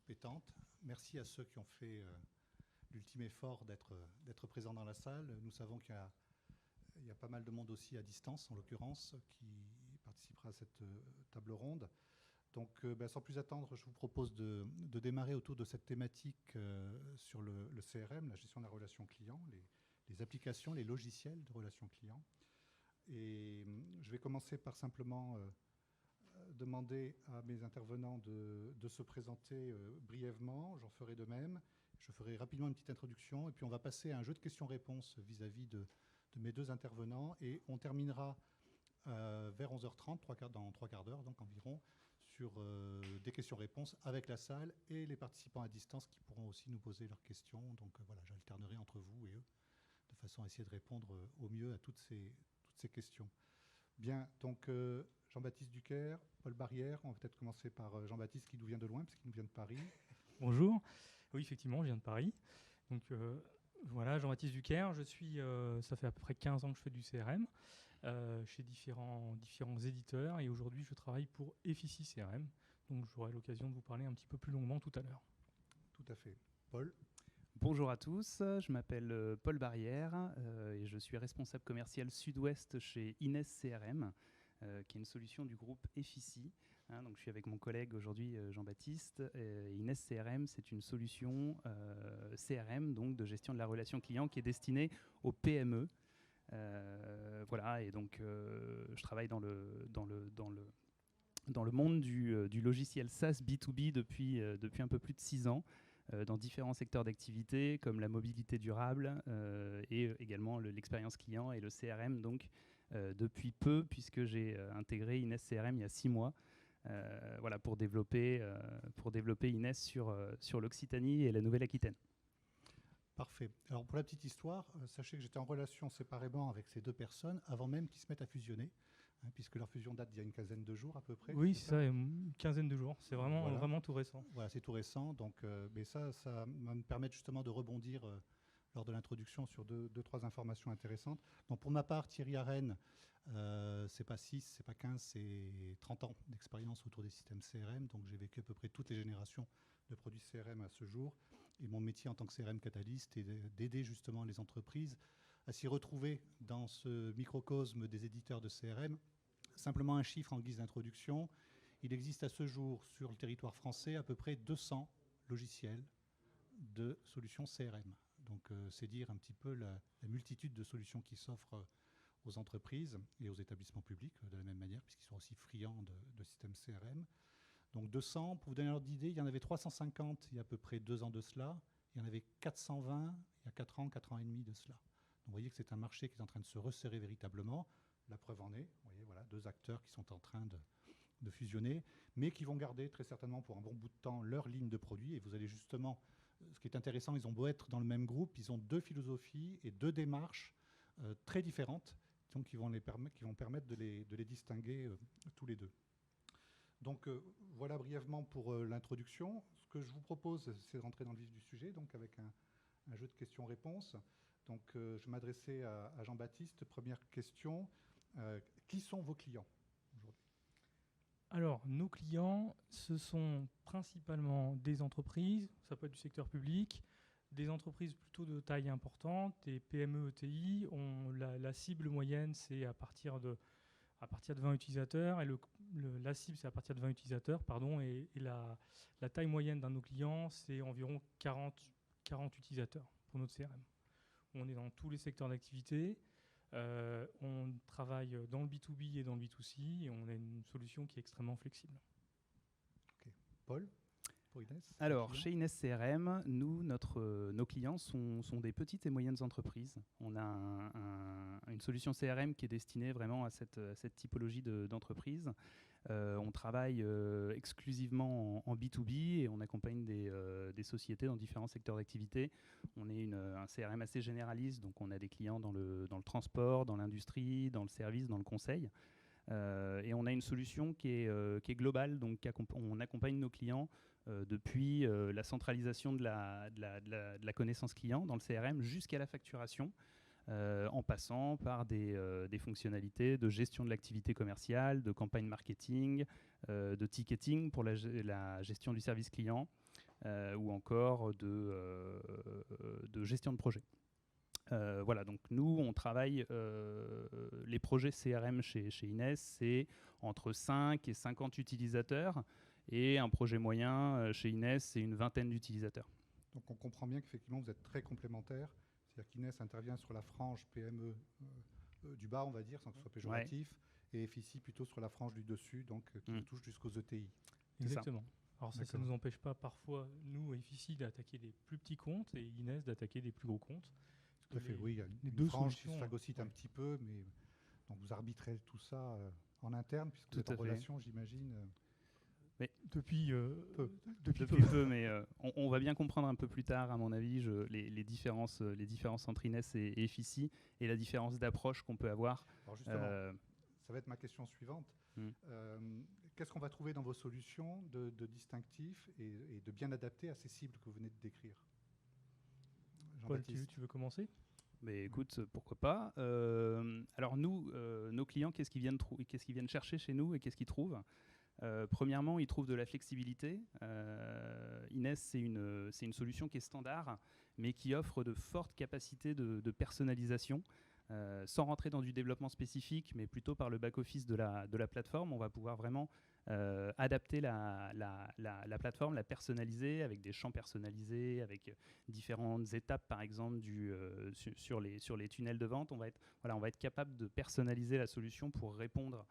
compétente. Merci à ceux qui ont fait l'ultime effort d'être présents dans la salle. Nous savons qu'il y a pas mal de monde aussi à distance, en l'occurrence, qui participera à cette table ronde. Donc, sans plus attendre, je vous propose de démarrer autour de cette thématique sur le CRM, la gestion de la relation client, les applications, les logiciels de relation client. Et je vais commencer par simplement demander à mes intervenants de se présenter brièvement. J'en ferai de même. Je ferai rapidement une petite introduction et puis on va passer à un jeu de questions-réponses vis-à-vis de mes deux intervenants et on terminera vers 11h30, dans 3 quarts d'heure donc environ, sur des questions-réponses avec la salle et les participants à distance qui pourront aussi nous poser leurs questions. Donc voilà, j'alternerai entre vous et eux de façon à essayer de répondre au mieux à toutes ces questions. Bien, donc Jean-Baptiste Ducaire, Paul Barrière, on va peut-être commencer par Jean-Baptiste qui nous vient de loin, parce qu'il nous vient de Paris. Bonjour, oui effectivement je viens de Paris. Donc voilà, Jean-Baptiste Ducaire, ça fait à peu près 15 ans que je fais du CRM chez différents éditeurs et aujourd'hui je travaille pour Effici CRM. Donc j'aurai l'occasion de vous parler un petit peu plus longuement tout à l'heure. Tout à fait. Paul ? Bonjour à tous, je m'appelle Paul Barrière et je suis responsable commercial Sud-Ouest chez Ines CRM, qui est une solution du groupe Effici. Donc je suis avec mon collègue aujourd'hui Jean-Baptiste. Ines CRM, c'est une solution CRM donc de gestion de la relation client qui est destinée aux PME. Voilà, et donc je travaille dans le monde du logiciel SaaS B2B depuis un peu plus de 6 ans. Dans différents secteurs d'activité comme la mobilité durable et également l'expérience client et le CRM donc depuis peu puisque j'ai intégré Ines CRM il y a 6 mois voilà, pour développer Ines sur l'Occitanie et la Nouvelle-Aquitaine. Parfait. Alors pour la petite histoire, sachez que j'étais en relation séparément avec ces deux personnes avant même qu'ils se mettent à fusionner, puisque leur fusion date d'il y a une quinzaine de jours à peu près. Oui, c'est ça, une quinzaine de jours. C'est vraiment tout récent. Voilà, c'est tout récent. Donc, mais ça va me permettre justement de rebondir lors de l'introduction sur deux, trois informations intéressantes. Donc pour ma part, Thierry Arène, c'est pas 6, c'est pas 15, c'est 30 ans d'expérience autour des systèmes CRM. Donc j'ai vécu à peu près toutes les générations de produits CRM à ce jour. Et mon métier en tant que CRM catalyste est d'aider justement les entreprises à s'y retrouver dans ce microcosme des éditeurs de CRM. Simplement un chiffre en guise d'introduction. Il existe à ce jour sur le territoire français à peu près 200 logiciels de solutions CRM. Donc c'est dire un petit peu la multitude de solutions qui s'offrent aux entreprises et aux établissements publics de la même manière, puisqu'ils sont aussi friands de systèmes CRM. Donc 200, pour vous donner l'ordre d'idée, il y en avait 350 il y a à peu près 2 ans de cela. Il y en avait 420 il y a 4 ans et demi de cela. Donc vous voyez que c'est un marché qui est en train de se resserrer véritablement. La preuve en est, vous voyez, voilà, 2 acteurs qui sont en train de fusionner, mais qui vont garder très certainement pour un bon bout de temps leur ligne de produits. Et vous allez justement, ce qui est intéressant, ils ont beau être dans le même groupe, ils ont 2 philosophies et 2 démarches très différentes, donc qui vont permettre de les distinguer tous les deux. Donc voilà brièvement pour l'introduction. Ce que je vous propose, c'est de rentrer dans le vif du sujet, donc avec un jeu de questions-réponses. Donc je m'adressais à Jean-Baptiste. Première question, qui sont vos clients aujourd'hui ? Alors, nos clients, ce sont principalement des entreprises, ça peut être du secteur public, des entreprises plutôt de taille importante, des PME, ETI. La cible moyenne, c'est à partir de 20 utilisateurs, et la cible, c'est à partir de 20 utilisateurs, pardon, et la taille moyenne d'un de nos clients, c'est environ 40 utilisateurs pour notre CRM. On est dans tous les secteurs d'activité. On travaille dans le B2B et dans le B2C et on a une solution qui est extrêmement flexible. Ok. Paul, pour Ines ? Alors, chez Ines CRM, nos clients sont des petites et moyennes entreprises. On a une solution CRM qui est destinée vraiment à cette typologie d'entreprise. On travaille exclusivement en B2B et on accompagne des sociétés dans différents secteurs d'activité. On est un CRM assez généraliste, donc on a des clients dans le transport, dans l'industrie, dans le service, dans le conseil. Et on a une solution qui est globale, donc on accompagne nos clients depuis la centralisation de la connaissance client dans le CRM jusqu'à la facturation, en passant par des fonctionnalités de gestion de l'activité commerciale, de campagne marketing, de ticketing pour la gestion du service client, ou encore de gestion de projet. Voilà, donc nous, on travaille les projets CRM chez Ines, c'est entre 5 et 50 utilisateurs, et un projet moyen chez Ines, c'est une vingtaine d'utilisateurs. Donc on comprend bien qu'effectivement vous êtes très complémentaires, c'est-à-dire qu'Ines intervient sur la frange PME du bas, on va dire, sans que ce soit péjoratif, et FICI plutôt sur la frange du dessus, donc qui touche jusqu'aux ETI. Exactement. Alors ça ne nous empêche pas parfois, nous, FICI, d'attaquer des plus petits comptes et Ines d'attaquer des plus gros comptes. Tout à fait, oui, il y a les une deux frange qui se solutions, phagocyte un petit peu, mais donc vous arbitrez tout ça en interne, puisque vous êtes en relation, j'imagine. Mais depuis peu, mais on va bien comprendre un peu plus tard, à mon avis, les différences entre Ines et FICI et la différence d'approche qu'on peut avoir. Alors justement, ça va être ma question suivante. Qu'est-ce qu'on va trouver dans vos solutions de distinctif et de bien adapté à ces cibles que vous venez de décrire? Paul, tu veux commencer? Mais écoute, pourquoi pas. Alors nous, nos clients, qu'est-ce qu'ils viennent chercher chez nous et qu'est-ce qu'ils trouvent? Premièrement, ils trouvent de la flexibilité. Ines, c'est une solution qui est standard, mais qui offre de fortes capacités de personnalisation. Sans rentrer dans du développement spécifique, mais plutôt par le back-office de la plateforme, on va pouvoir vraiment adapter la plateforme, la personnaliser avec des champs personnalisés, avec différentes étapes, par exemple sur les tunnels de vente. On va être capable de personnaliser la solution pour répondre,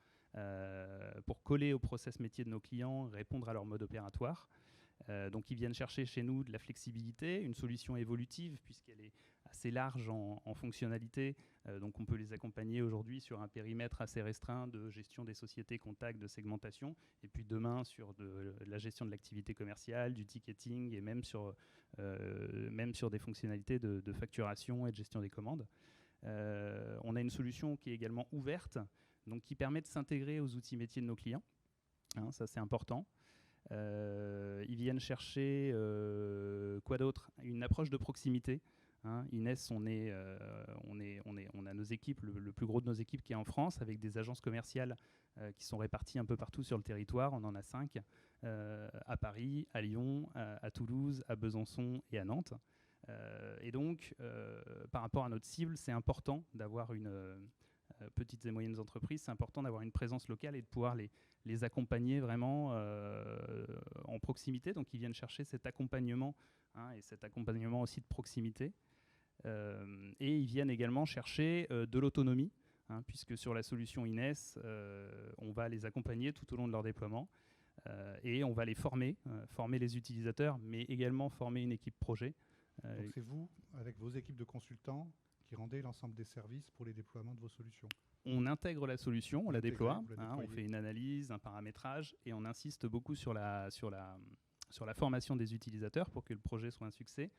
pour coller au process métier de nos clients, répondre à leur mode opératoire. Donc ils viennent chercher chez nous de la flexibilité, une solution évolutive puisqu'elle est assez large en fonctionnalité. Donc on peut les accompagner aujourd'hui sur un périmètre assez restreint de gestion des sociétés, contacts, de segmentation, et puis demain sur de la gestion de l'activité commerciale, du ticketing et même sur des fonctionnalités de facturation et de gestion des commandes. On a une solution qui est également ouverte, donc qui permet de s'intégrer aux outils métiers de nos clients. Hein, ça c'est important. Ils viennent chercher quoi d'autre? Une approche de proximité. Hein. Ines, on a nos équipes, le plus gros de nos équipes qui est en France, avec des agences commerciales qui sont réparties un peu partout sur le territoire. On en a 5 à Paris, à Lyon, à Toulouse, à Besançon et à Nantes. Et donc, par rapport à notre cible, c'est important d'avoir petites et moyennes entreprises, c'est important d'avoir une présence locale et de pouvoir les accompagner vraiment en proximité. Donc ils viennent chercher cet accompagnement, hein, et cet accompagnement aussi de proximité. Et ils viennent également chercher de l'autonomie, hein, puisque sur la solution Ines, on va les accompagner tout au long de leur déploiement et on va les former les utilisateurs, mais également former une équipe projet. Donc c'est vous, avec vos équipes de consultants, qui rendez l'ensemble des services pour les déploiements de vos solutions? On intègre la solution, on la déploie, hein, on fait une analyse, un paramétrage, et on insiste beaucoup sur la formation des utilisateurs pour que le projet soit un succès,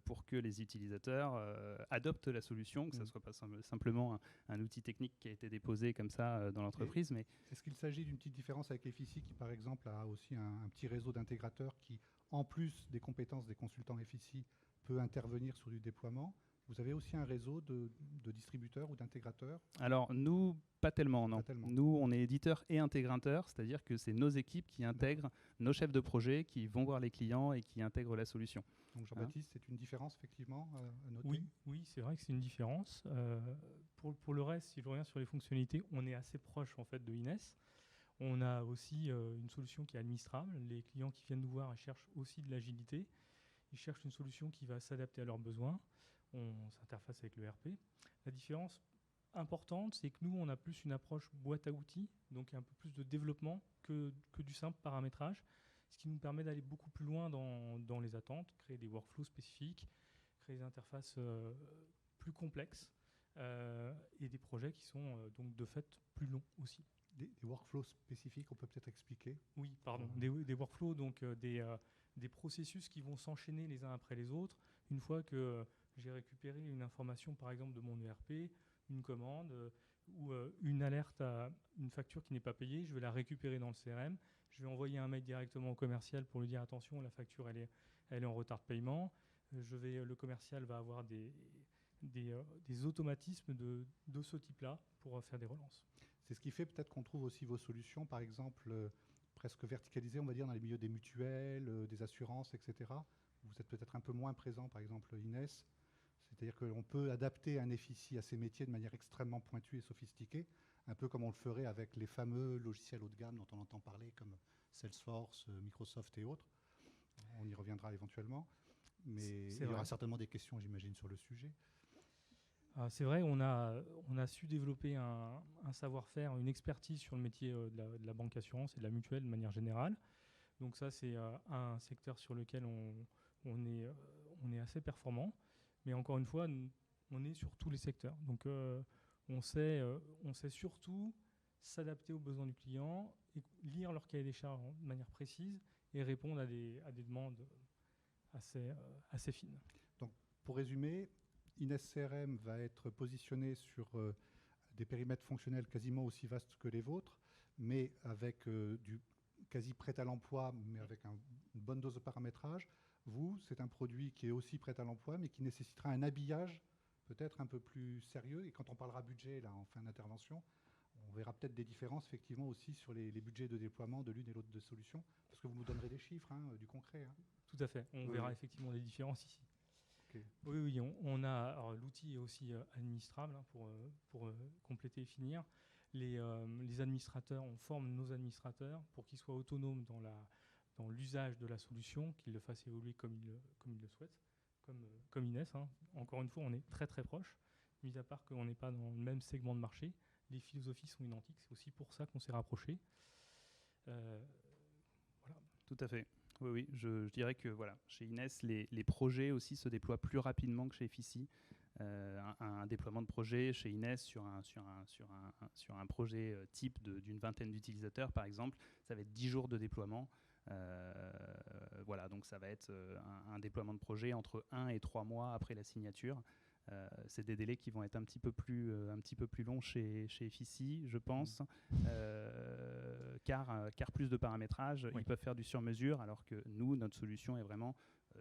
pour que les utilisateurs adoptent la solution, que ce ne soit pas simplement un outil technique qui a été déposé comme ça dans l'entreprise. Mais est-ce qu'il s'agit d'une petite différence avec FICI qui, par exemple, a aussi un petit réseau d'intégrateurs qui, en plus des compétences des consultants FICI, peut intervenir sur du déploiement? Vous avez aussi un réseau de distributeurs ou d'intégrateurs? Alors, nous, pas tellement, non. Nous, on est éditeur et intégrateur, c'est-à-dire que c'est nos équipes qui intègrent nos chefs de projet, qui vont voir les clients et qui intègrent la solution. Donc, Jean-Baptiste, c'est une différence, effectivement, à noter? Oui, c'est vrai que c'est une différence. Pour le reste, si je reviens sur les fonctionnalités, on est assez proche en fait, de Ines. On a aussi une solution qui est administrable. Les clients qui viennent nous voir cherchent aussi de l'agilité. Ils cherchent une solution qui va s'adapter à leurs besoins. On s'interface avec le RP. La différence importante, c'est que nous, on a plus une approche boîte à outils, donc un peu plus de développement que du simple paramétrage, ce qui nous permet d'aller beaucoup plus loin dans les attentes, créer des workflows spécifiques, créer des interfaces plus complexes et des projets qui sont donc de fait plus longs aussi. Des workflows spécifiques, on peut peut-être expliquer? Oui, pardon. Des workflows, donc des processus qui vont s'enchaîner les uns après les autres. Une fois que j'ai récupéré une information, par exemple, de mon ERP, une commande ou une alerte à une facture qui n'est pas payée, je vais la récupérer dans le CRM. Je vais envoyer un mail directement au commercial pour lui dire attention, la facture elle est en retard de paiement. Le commercial va avoir des automatismes de ce type-là pour faire des relances. C'est ce qui fait peut-être qu'on trouve aussi vos solutions, par exemple, presque verticalisé, on va dire, dans les milieux des mutuelles, des assurances, etc. Vous êtes peut-être un peu moins présent, par exemple, Inès. C'est-à-dire qu'on peut adapter un FICI à ces métiers de manière extrêmement pointue et sophistiquée, un peu comme on le ferait avec les fameux logiciels haut de gamme dont on entend parler, comme Salesforce, Microsoft et autres. On y reviendra éventuellement. Mais il y aura certainement des questions, j'imagine, sur le sujet. C'est vrai, on a su développer un savoir-faire, une expertise sur le métier de la banque assurance et de la mutuelle de manière générale. Donc ça, c'est un secteur sur lequel on est assez performant. Mais encore une fois, on est sur tous les secteurs. Donc on sait surtout s'adapter aux besoins du client, et lire leur cahier des charges de manière précise et répondre à des demandes assez fines. Donc pour résumer, Inès CRM va être positionné sur des périmètres fonctionnels quasiment aussi vastes que les vôtres, mais avec du quasi prêt à l'emploi, mais avec une bonne dose de paramétrage. Vous, c'est un produit qui est aussi prêt à l'emploi, mais qui nécessitera un habillage peut-être un peu plus sérieux. Et quand on parlera budget, là, en fin d'intervention, on verra peut-être des différences, effectivement, aussi sur les budgets de déploiement de l'une et l'autre de solutions, parce que vous nous donnerez des chiffres, du concret. Tout à fait. On verra effectivement des différences ici. Okay. Oui, on a. Alors, l'outil est aussi administrable pour compléter et finir. Les administrateurs, on forme nos administrateurs pour qu'ils soient autonomes dans l'usage de la solution, qu'ils le fassent évoluer comme ils le souhaitent, comme Inès. Encore une fois, on est très très proche, mis à part qu'on n'est pas dans le même segment de marché. Les philosophies sont identiques, c'est aussi pour ça qu'on s'est rapprochés. Voilà. Tout à fait. Oui, je dirais que voilà, chez Inès, les projets aussi se déploient plus rapidement que chez FICI. Un déploiement de projet chez Inès sur un projet type d'une vingtaine d'utilisateurs, par exemple, ça va être 10 jours de déploiement. Voilà, donc ça va être un déploiement de projet entre 1 et 3 mois après la signature. C'est des délais qui vont être un petit peu plus longs chez FICI, je pense, car plus de paramétrage, ils peuvent faire du sur-mesure, alors que nous, notre solution est vraiment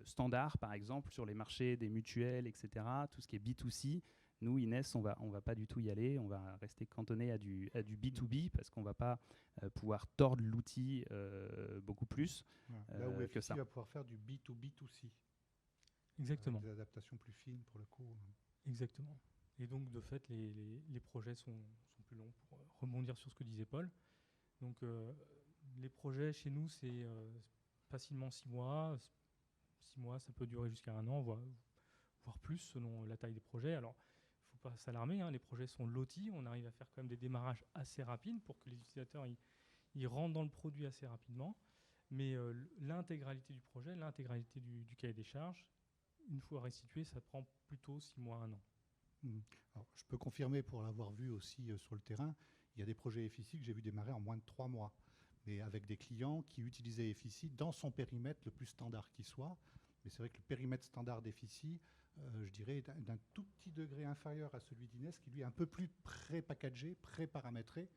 standard, par exemple, sur les marchés des mutuelles, etc., tout ce qui est B2C. Nous, Inès, on va pas du tout y aller, on va rester cantonné à du B2B, parce qu'on ne va pas pouvoir tordre l'outil beaucoup plus là où que ça. FICI va pouvoir faire du B2B2C. Exactement. Des adaptations plus fines pour le coup. Exactement. Et donc, de fait, les projets sont plus longs pour rebondir sur ce que disait Paul. Donc, les projets chez nous, c'est facilement 6 mois. 6 mois, ça peut durer jusqu'à 1 an, voire plus, selon la taille des projets. Alors, il ne faut pas s'alarmer, les projets sont lotis. On arrive à faire quand même des démarrages assez rapides pour que les utilisateurs ils rentrent dans le produit assez rapidement. Mais l'intégralité du projet, l'intégralité du cahier des charges, une fois restitué, ça prend plutôt 6 mois, 1 an. Alors, je peux confirmer, pour l'avoir vu aussi sur le terrain, il y a des projets FICI que j'ai vu démarrer en moins de 3 mois, mais avec des clients qui utilisaient FICI dans son périmètre le plus standard qui soit. Mais c'est vrai que le périmètre standard FICI, je dirais, est d'un tout petit degré inférieur à celui d'Inès, qui lui est un peu plus pré-packagé, pré-paramétré,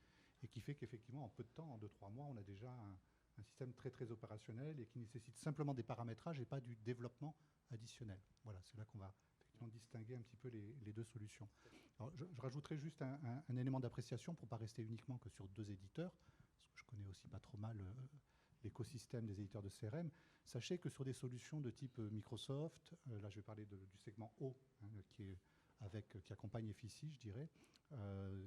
et qui fait qu'effectivement, en peu de temps, en 2-3 mois, on a déjà un système très très opérationnel et qui nécessite simplement des paramétrages et pas du développement additionnel. Voilà, c'est là qu'on va effectivement distinguer un petit peu les deux solutions. Alors, je rajouterai juste un élément d'appréciation pour ne pas rester uniquement que sur 2 éditeurs, parce que je connais aussi pas trop mal l'écosystème des éditeurs de CRM. Sachez que sur des solutions de type Microsoft, là je vais parler du segment O, qui accompagne FICI, je dirais,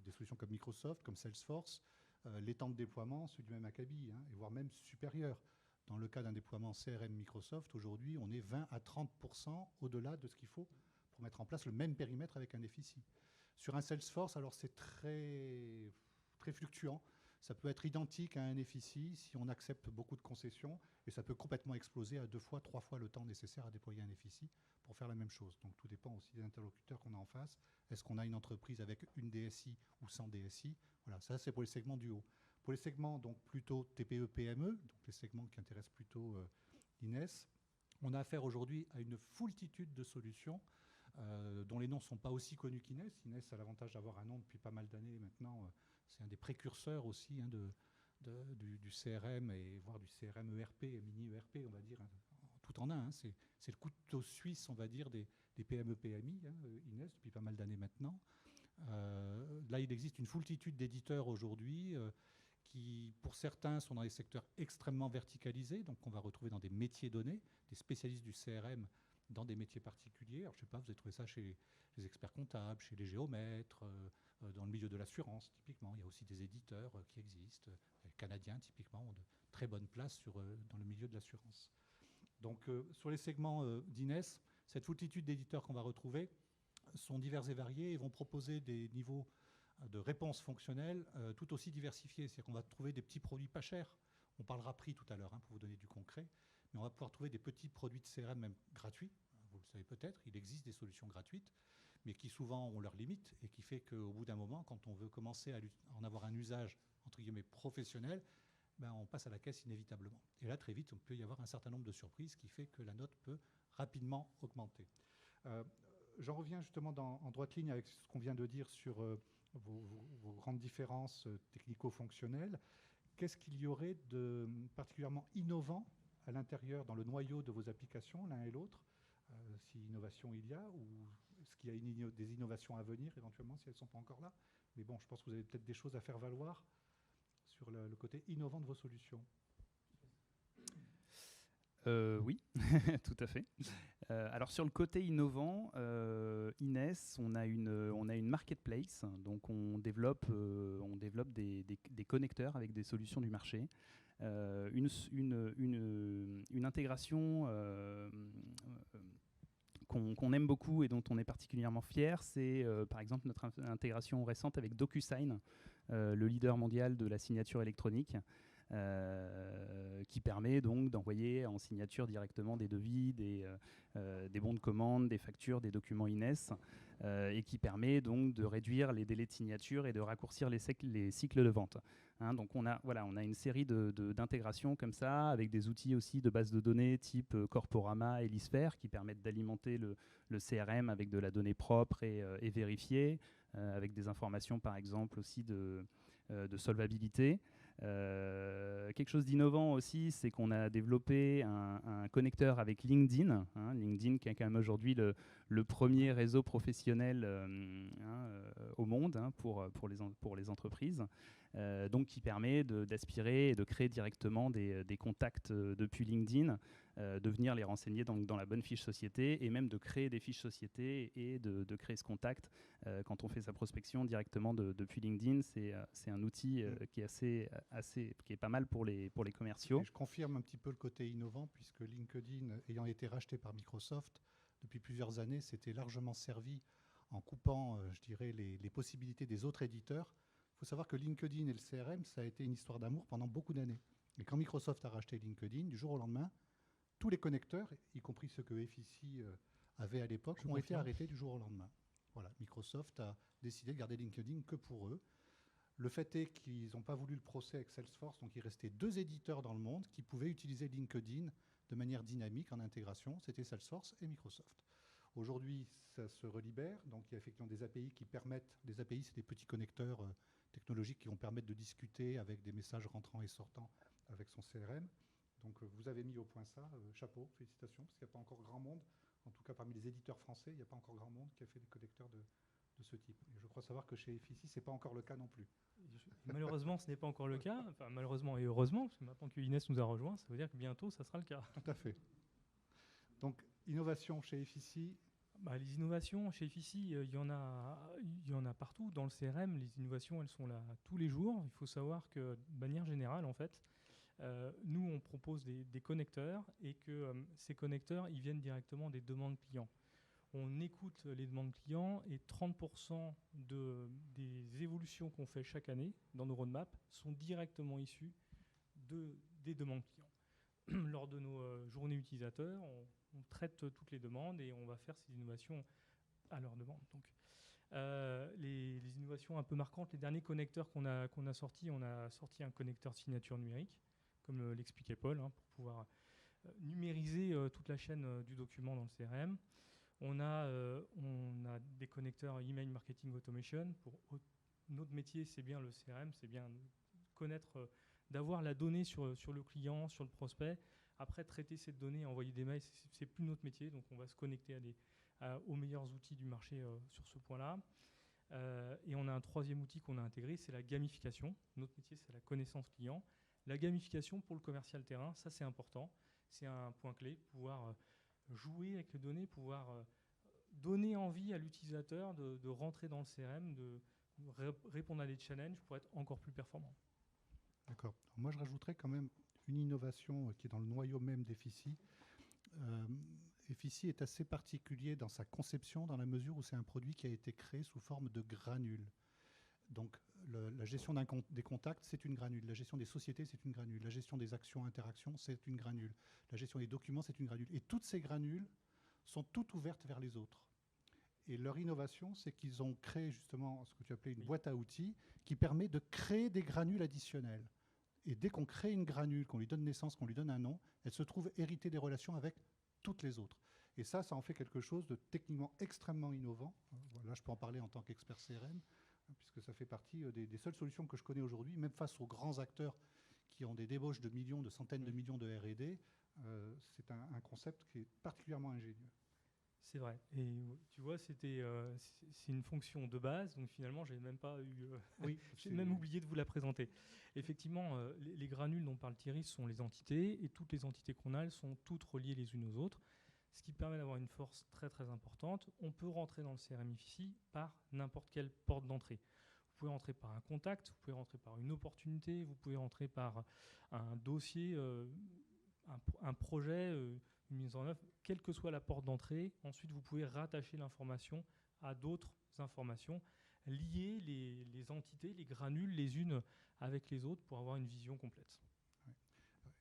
des solutions comme Microsoft, comme Salesforce, les temps de déploiement, ceux du même acabit, et voire même supérieurs. Dans le cas d'un déploiement CRM Microsoft, aujourd'hui, on est 20 à 30% au-delà de ce qu'il faut pour mettre en place le même périmètre avec un FICI. Sur un Salesforce, alors c'est très, très fluctuant. Ça peut être identique à un FICI si on accepte beaucoup de concessions, et ça peut complètement exploser à 2 fois, 3 fois le temps nécessaire à déployer un FICI pour faire la même chose. Donc tout dépend aussi des interlocuteurs qu'on a en face. Est-ce qu'on a une entreprise avec une DSI ou sans DSI? Voilà, ça c'est pour les segments du haut. Pour les segments donc plutôt TPE-PME, donc les segments qui intéressent plutôt Inès, on a affaire aujourd'hui à une foultitude de solutions dont les noms ne sont pas aussi connus qu'Inès. Inès a l'avantage d'avoir un nom depuis pas mal d'années maintenant. C'est un des précurseurs aussi du CRM et voire du CRM ERP, mini-ERP, on va dire, tout en un. C'est le couteau suisse, on va dire, des PME-PMI, Inès, depuis pas mal d'années maintenant. Là, il existe une foultitude d'éditeurs aujourd'hui qui, pour certains, sont dans des secteurs extrêmement verticalisés, donc on va retrouver dans des métiers donnés, des spécialistes du CRM dans des métiers particuliers. Alors, je ne sais pas, vous avez trouvé ça chez les experts comptables, chez les géomètres, dans le milieu de l'assurance, typiquement. Il y a aussi des éditeurs qui existent. Les Canadiens, typiquement, ont de très bonnes places dans le milieu de l'assurance. Donc, sur les segments d'Ines, cette foultitude d'éditeurs qu'on va retrouver sont divers et variés et vont proposer des niveaux de réponses fonctionnelles tout aussi diversifiés. C'est-à-dire qu'on va trouver des petits produits pas chers. On parlera prix tout à l'heure, pour vous donner du concret. Mais on va pouvoir trouver des petits produits de CRM même gratuits. Vous le savez peut-être, il existe des solutions gratuites, mais qui souvent ont leurs limites et qui fait qu'au bout d'un moment, quand on veut commencer à en avoir un usage, entre guillemets, professionnel, on passe à la caisse inévitablement. Et là, très vite, on peut y avoir un certain nombre de surprises qui fait que la note peut rapidement augmenter. J'en reviens justement en droite ligne avec ce qu'on vient de dire sur vos grandes différences technico-fonctionnelles. Qu'est-ce qu'il y aurait de particulièrement innovant à l'intérieur, dans le noyau de vos applications, l'un et l'autre, si innovation il y a, ou est-ce qu'il y a des innovations à venir, éventuellement, si elles ne sont pas encore là? Mais bon, je pense que vous avez peut-être des choses à faire valoir sur le côté innovant de vos solutions. Oui, tout à fait. Alors sur le côté innovant, Ines, on a une marketplace, donc on développe des connecteurs avec des solutions du marché. Une intégration qu'on aime beaucoup et dont on est particulièrement fier, c'est par exemple notre intégration récente avec DocuSign, le leader mondial de la signature électronique, qui permet donc d'envoyer en signature directement des devis, des bons de commande, des factures, des documents Ines, et qui permet donc de réduire les délais de signature et de raccourcir les cycles de vente. Donc on a une série d'intégrations comme ça, avec des outils aussi de base de données type Corporama et Lisphere, qui permettent d'alimenter le CRM avec de la donnée propre et vérifiée, avec des informations par exemple aussi de solvabilité. Quelque chose d'innovant aussi, c'est qu'on a développé un connecteur avec LinkedIn, LinkedIn qui est quand même aujourd'hui le premier réseau professionnel au monde pour les entreprises, donc qui permet d'aspirer et de créer directement des contacts depuis LinkedIn, de venir les renseigner dans la bonne fiche société et même de créer des fiches société et de créer ce contact quand on fait sa prospection directement depuis LinkedIn. C'est un outil qui est pas mal pour les commerciaux. Et je confirme un petit peu le côté innovant, puisque LinkedIn, ayant été racheté par Microsoft, depuis plusieurs années, s'était largement servi en coupant, je dirais, les possibilités des autres éditeurs. Il faut savoir que LinkedIn et le CRM, ça a été une histoire d'amour pendant beaucoup d'années. Et quand Microsoft a racheté LinkedIn, du jour au lendemain, tous les connecteurs, y compris ceux que FICI avait à l'époque, ont été arrêtés du jour au lendemain. Voilà, Microsoft a décidé de garder LinkedIn que pour eux. Le fait est qu'ils n'ont pas voulu le procès avec Salesforce, donc il restait 2 éditeurs dans le monde qui pouvaient utiliser LinkedIn de manière dynamique en intégration, c'était Salesforce et Microsoft. Aujourd'hui, ça se relibère, donc il y a effectivement des API qui permettent, des API c'est des petits connecteurs technologiques qui vont permettre de discuter avec des messages rentrants et sortants avec son CRM. Donc vous avez mis au point ça, chapeau, félicitations, parce qu'il n'y a pas encore grand monde, en tout cas parmi les éditeurs français, il n'y a pas encore grand monde qui a fait des connecteurs de ce type. Et je crois savoir que chez FICI, ce n'est pas encore le cas non plus. Malheureusement, ce n'est pas encore le cas. Enfin, malheureusement et heureusement, parce que maintenant que Inès nous a rejoint, ça veut dire que bientôt, ça sera le cas. Tout à fait. Donc, innovation chez FICI. Les innovations chez FICI, il y en a partout. Dans le CRM, les innovations, elles sont là tous les jours. Il faut savoir que, de manière générale, en fait, nous, on propose des connecteurs et que ces connecteurs, ils viennent directement des demandes clients. On écoute les demandes clients et 30% des évolutions qu'on fait chaque année dans nos roadmaps sont directement issues des demandes clients. Lors de nos journées utilisateurs, on traite toutes les demandes et on va faire ces innovations à leur demande. Donc, les innovations un peu marquantes, les derniers connecteurs qu'on a sortis, on a sorti un connecteur de signature numérique, comme l'expliquait Paul, pour pouvoir numériser toute la chaîne du document dans le CRM. On a des connecteurs email marketing automation. Pour notre métier, c'est bien le CRM, c'est bien connaître, d'avoir la donnée sur le client, sur le prospect. Après, traiter cette donnée, envoyer des mails, c'est plus notre métier. Donc, on va se connecter aux meilleurs outils du marché sur ce point-là. Et on a un troisième outil qu'on a intégré, c'est la gamification. Notre métier, c'est la connaissance client. La gamification pour le commercial terrain, ça c'est important. C'est un point clé, pouvoir jouer avec les données, pouvoir donner envie à l'utilisateur de rentrer dans le CRM, de répondre à des challenges pour être encore plus performant. D'accord. Moi, je rajouterais quand même une innovation qui est dans le noyau même d'Efficie. Efficie est assez particulier dans sa conception, dans la mesure où c'est un produit qui a été créé sous forme de granules. Donc, la gestion des contacts, c'est une granule. La gestion des sociétés, c'est une granule. La gestion des actions, interactions, c'est une granule. La gestion des documents, c'est une granule. Et toutes ces granules sont toutes ouvertes vers les autres. Et leur innovation, c'est qu'ils ont créé justement ce que tu appelais une boîte à outils qui permet de créer des granules additionnelles. Et dès qu'on crée une granule, qu'on lui donne naissance, qu'on lui donne un nom, elle se trouve héritée des relations avec toutes les autres. Et ça en fait quelque chose de techniquement extrêmement innovant. Là, je peux en parler en tant qu'expert CRM, puisque ça fait partie des seules solutions que je connais aujourd'hui, même face aux grands acteurs qui ont des débauches de millions, de centaines de millions de R&D. C'est un concept qui est particulièrement ingénieux. C'est vrai. Et tu vois, c'est une fonction de base, donc finalement, j'ai même pas eu. Oui, j'ai même oublié de vous la présenter. Effectivement, les granules dont parle Thierry sont les entités, et toutes les entités qu'on a, elles sont toutes reliées les unes aux autres, ce qui permet d'avoir une force très très importante. On peut rentrer dans le CRM Efficie par n'importe quelle porte d'entrée. Vous pouvez rentrer par un contact, vous pouvez rentrer par une opportunité, vous pouvez rentrer par un dossier, un projet. Une mise en œuvre, quelle que soit la porte d'entrée. Ensuite, vous pouvez rattacher l'information à d'autres informations, lier les entités, les granules, les unes avec les autres pour avoir une vision complète. Ouais.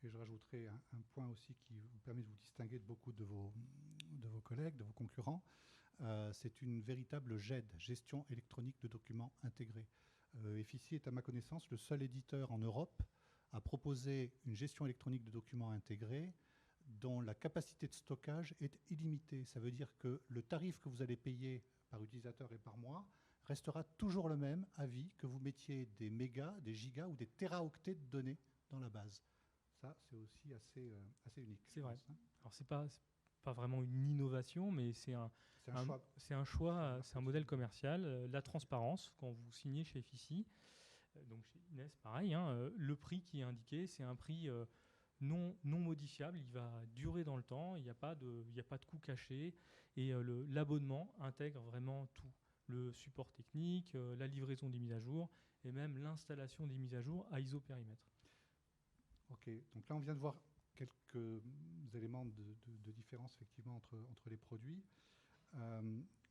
Et je rajouterai un point aussi qui vous permet de vous distinguer de beaucoup de vos collègues, de vos concurrents. C'est une véritable GED, gestion électronique de documents intégrés. Efficie est, à ma connaissance, le seul éditeur en Europe à proposer une gestion électronique de documents intégrés dont la capacité de stockage est illimitée. Ça veut dire que le tarif que vous allez payer par utilisateur et par mois restera toujours le même à vie, que vous mettiez des mégas, des gigas ou des téraoctets de données dans la base. Ça, c'est aussi assez unique. C'est vrai. Alors, c'est pas vraiment une innovation, mais c'est un choix, c'est un modèle commercial. La transparence, quand vous signez chez Efficie, donc chez Inès, pareil, le prix qui est indiqué, c'est un prix non modifiable, il va durer dans le temps, il n'y a pas de coût caché, et l'abonnement intègre vraiment tout, le support technique, la livraison des mises à jour, et même l'installation des mises à jour à isopérimètre. Ok, donc là on vient de voir quelques éléments de différence effectivement entre les produits.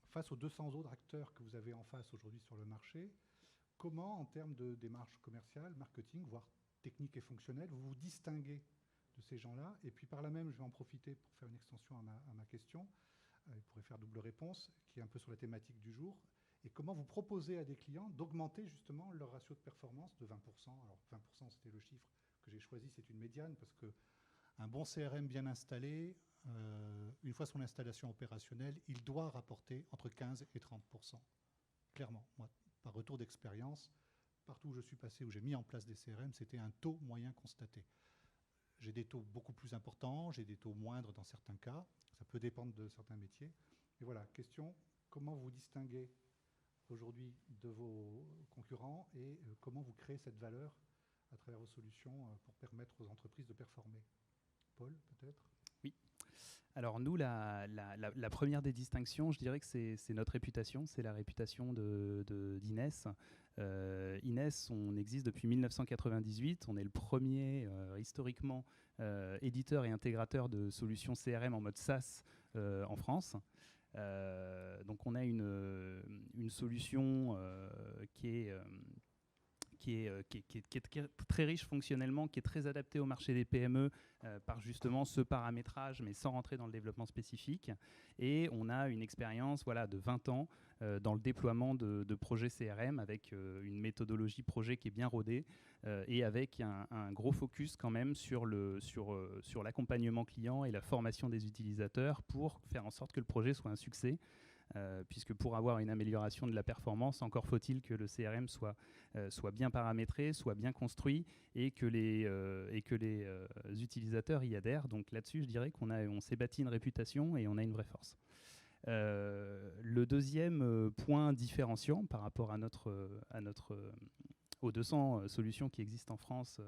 Face aux 200 autres acteurs que vous avez en face aujourd'hui sur le marché, comment en termes de démarche commerciale, marketing, voire technique et fonctionnelle, vous vous distinguez de ces gens-là? Et puis par là même, je vais en profiter pour faire une extension à ma question, il pourrait faire double réponse, qui est un peu sur la thématique du jour. Et comment vous proposez à des clients d'augmenter justement leur ratio de performance de 20%? Alors 20%, c'était le chiffre que j'ai choisi, c'est une médiane, parce qu'un bon CRM bien installé, une fois son installation opérationnelle, il doit rapporter entre 15 et 30%. Clairement, moi, par retour d'expérience, partout où je suis passé, où j'ai mis en place des CRM, c'était un taux moyen constaté. J'ai des taux beaucoup plus importants, j'ai des taux moindres dans certains cas. Ça peut dépendre de certains métiers. Et voilà, question, comment vous distinguez aujourd'hui de vos concurrents et comment vous créez cette valeur à travers vos solutions pour permettre aux entreprises de performer? Paul, peut-être? Oui. Alors nous, la première des distinctions, je dirais que c'est notre réputation, c'est la réputation d'Inès. Inès, on existe depuis 1998, on est le premier historiquement éditeur et intégrateur de solutions CRM en mode SaaS en France. Donc on a une solution qui est très riche fonctionnellement, qui est très adaptée au marché des PME par justement ce paramétrage, mais sans rentrer dans le développement spécifique. Et on a une expérience de 20 ans dans le déploiement de projets CRM avec une méthodologie projet qui est bien rodée et avec un gros focus quand même sur l'accompagnement client et la formation des utilisateurs pour faire en sorte que le projet soit un succès. Puisque pour avoir une amélioration de la performance, encore faut-il que le CRM soit bien paramétré, soit bien construit et que les utilisateurs y adhèrent. Donc là-dessus, je dirais qu'on s'est bâti une réputation et on a une vraie force. Le deuxième point différenciant par rapport aux 200 solutions qui existent en France,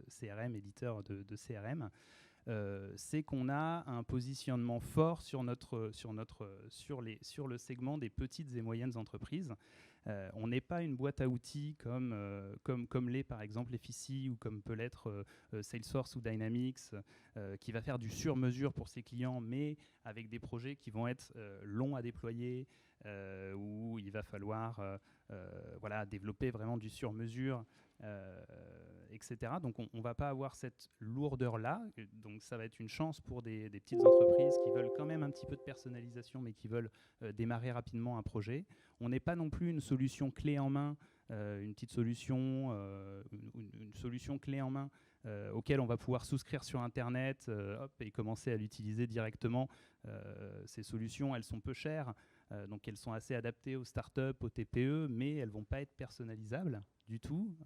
CRM, éditeurs de CRM, c'est qu'on a un positionnement fort sur le segment des petites et moyennes entreprises. On n'est pas une boîte à outils comme l'est par exemple FICI ou comme peut l'être Salesforce ou Dynamics, qui va faire du sur-mesure pour ses clients, mais avec des projets qui vont être longs à déployer, où il va falloir développer vraiment du sur-mesure, etc. Donc on ne va pas avoir cette lourdeur-là. Donc ça va être une chance pour des petites entreprises qui veulent quand même un petit peu de personnalisation, mais qui veulent démarrer rapidement un projet. On n'est pas non plus une solution clé en main, une petite solution, une solution clé en main auquel on va pouvoir souscrire sur Internet et commencer à l'utiliser directement. Ces solutions, elles sont peu chères, donc elles sont assez adaptées aux startups, aux TPE, mais elles ne vont pas être personnalisables du tout,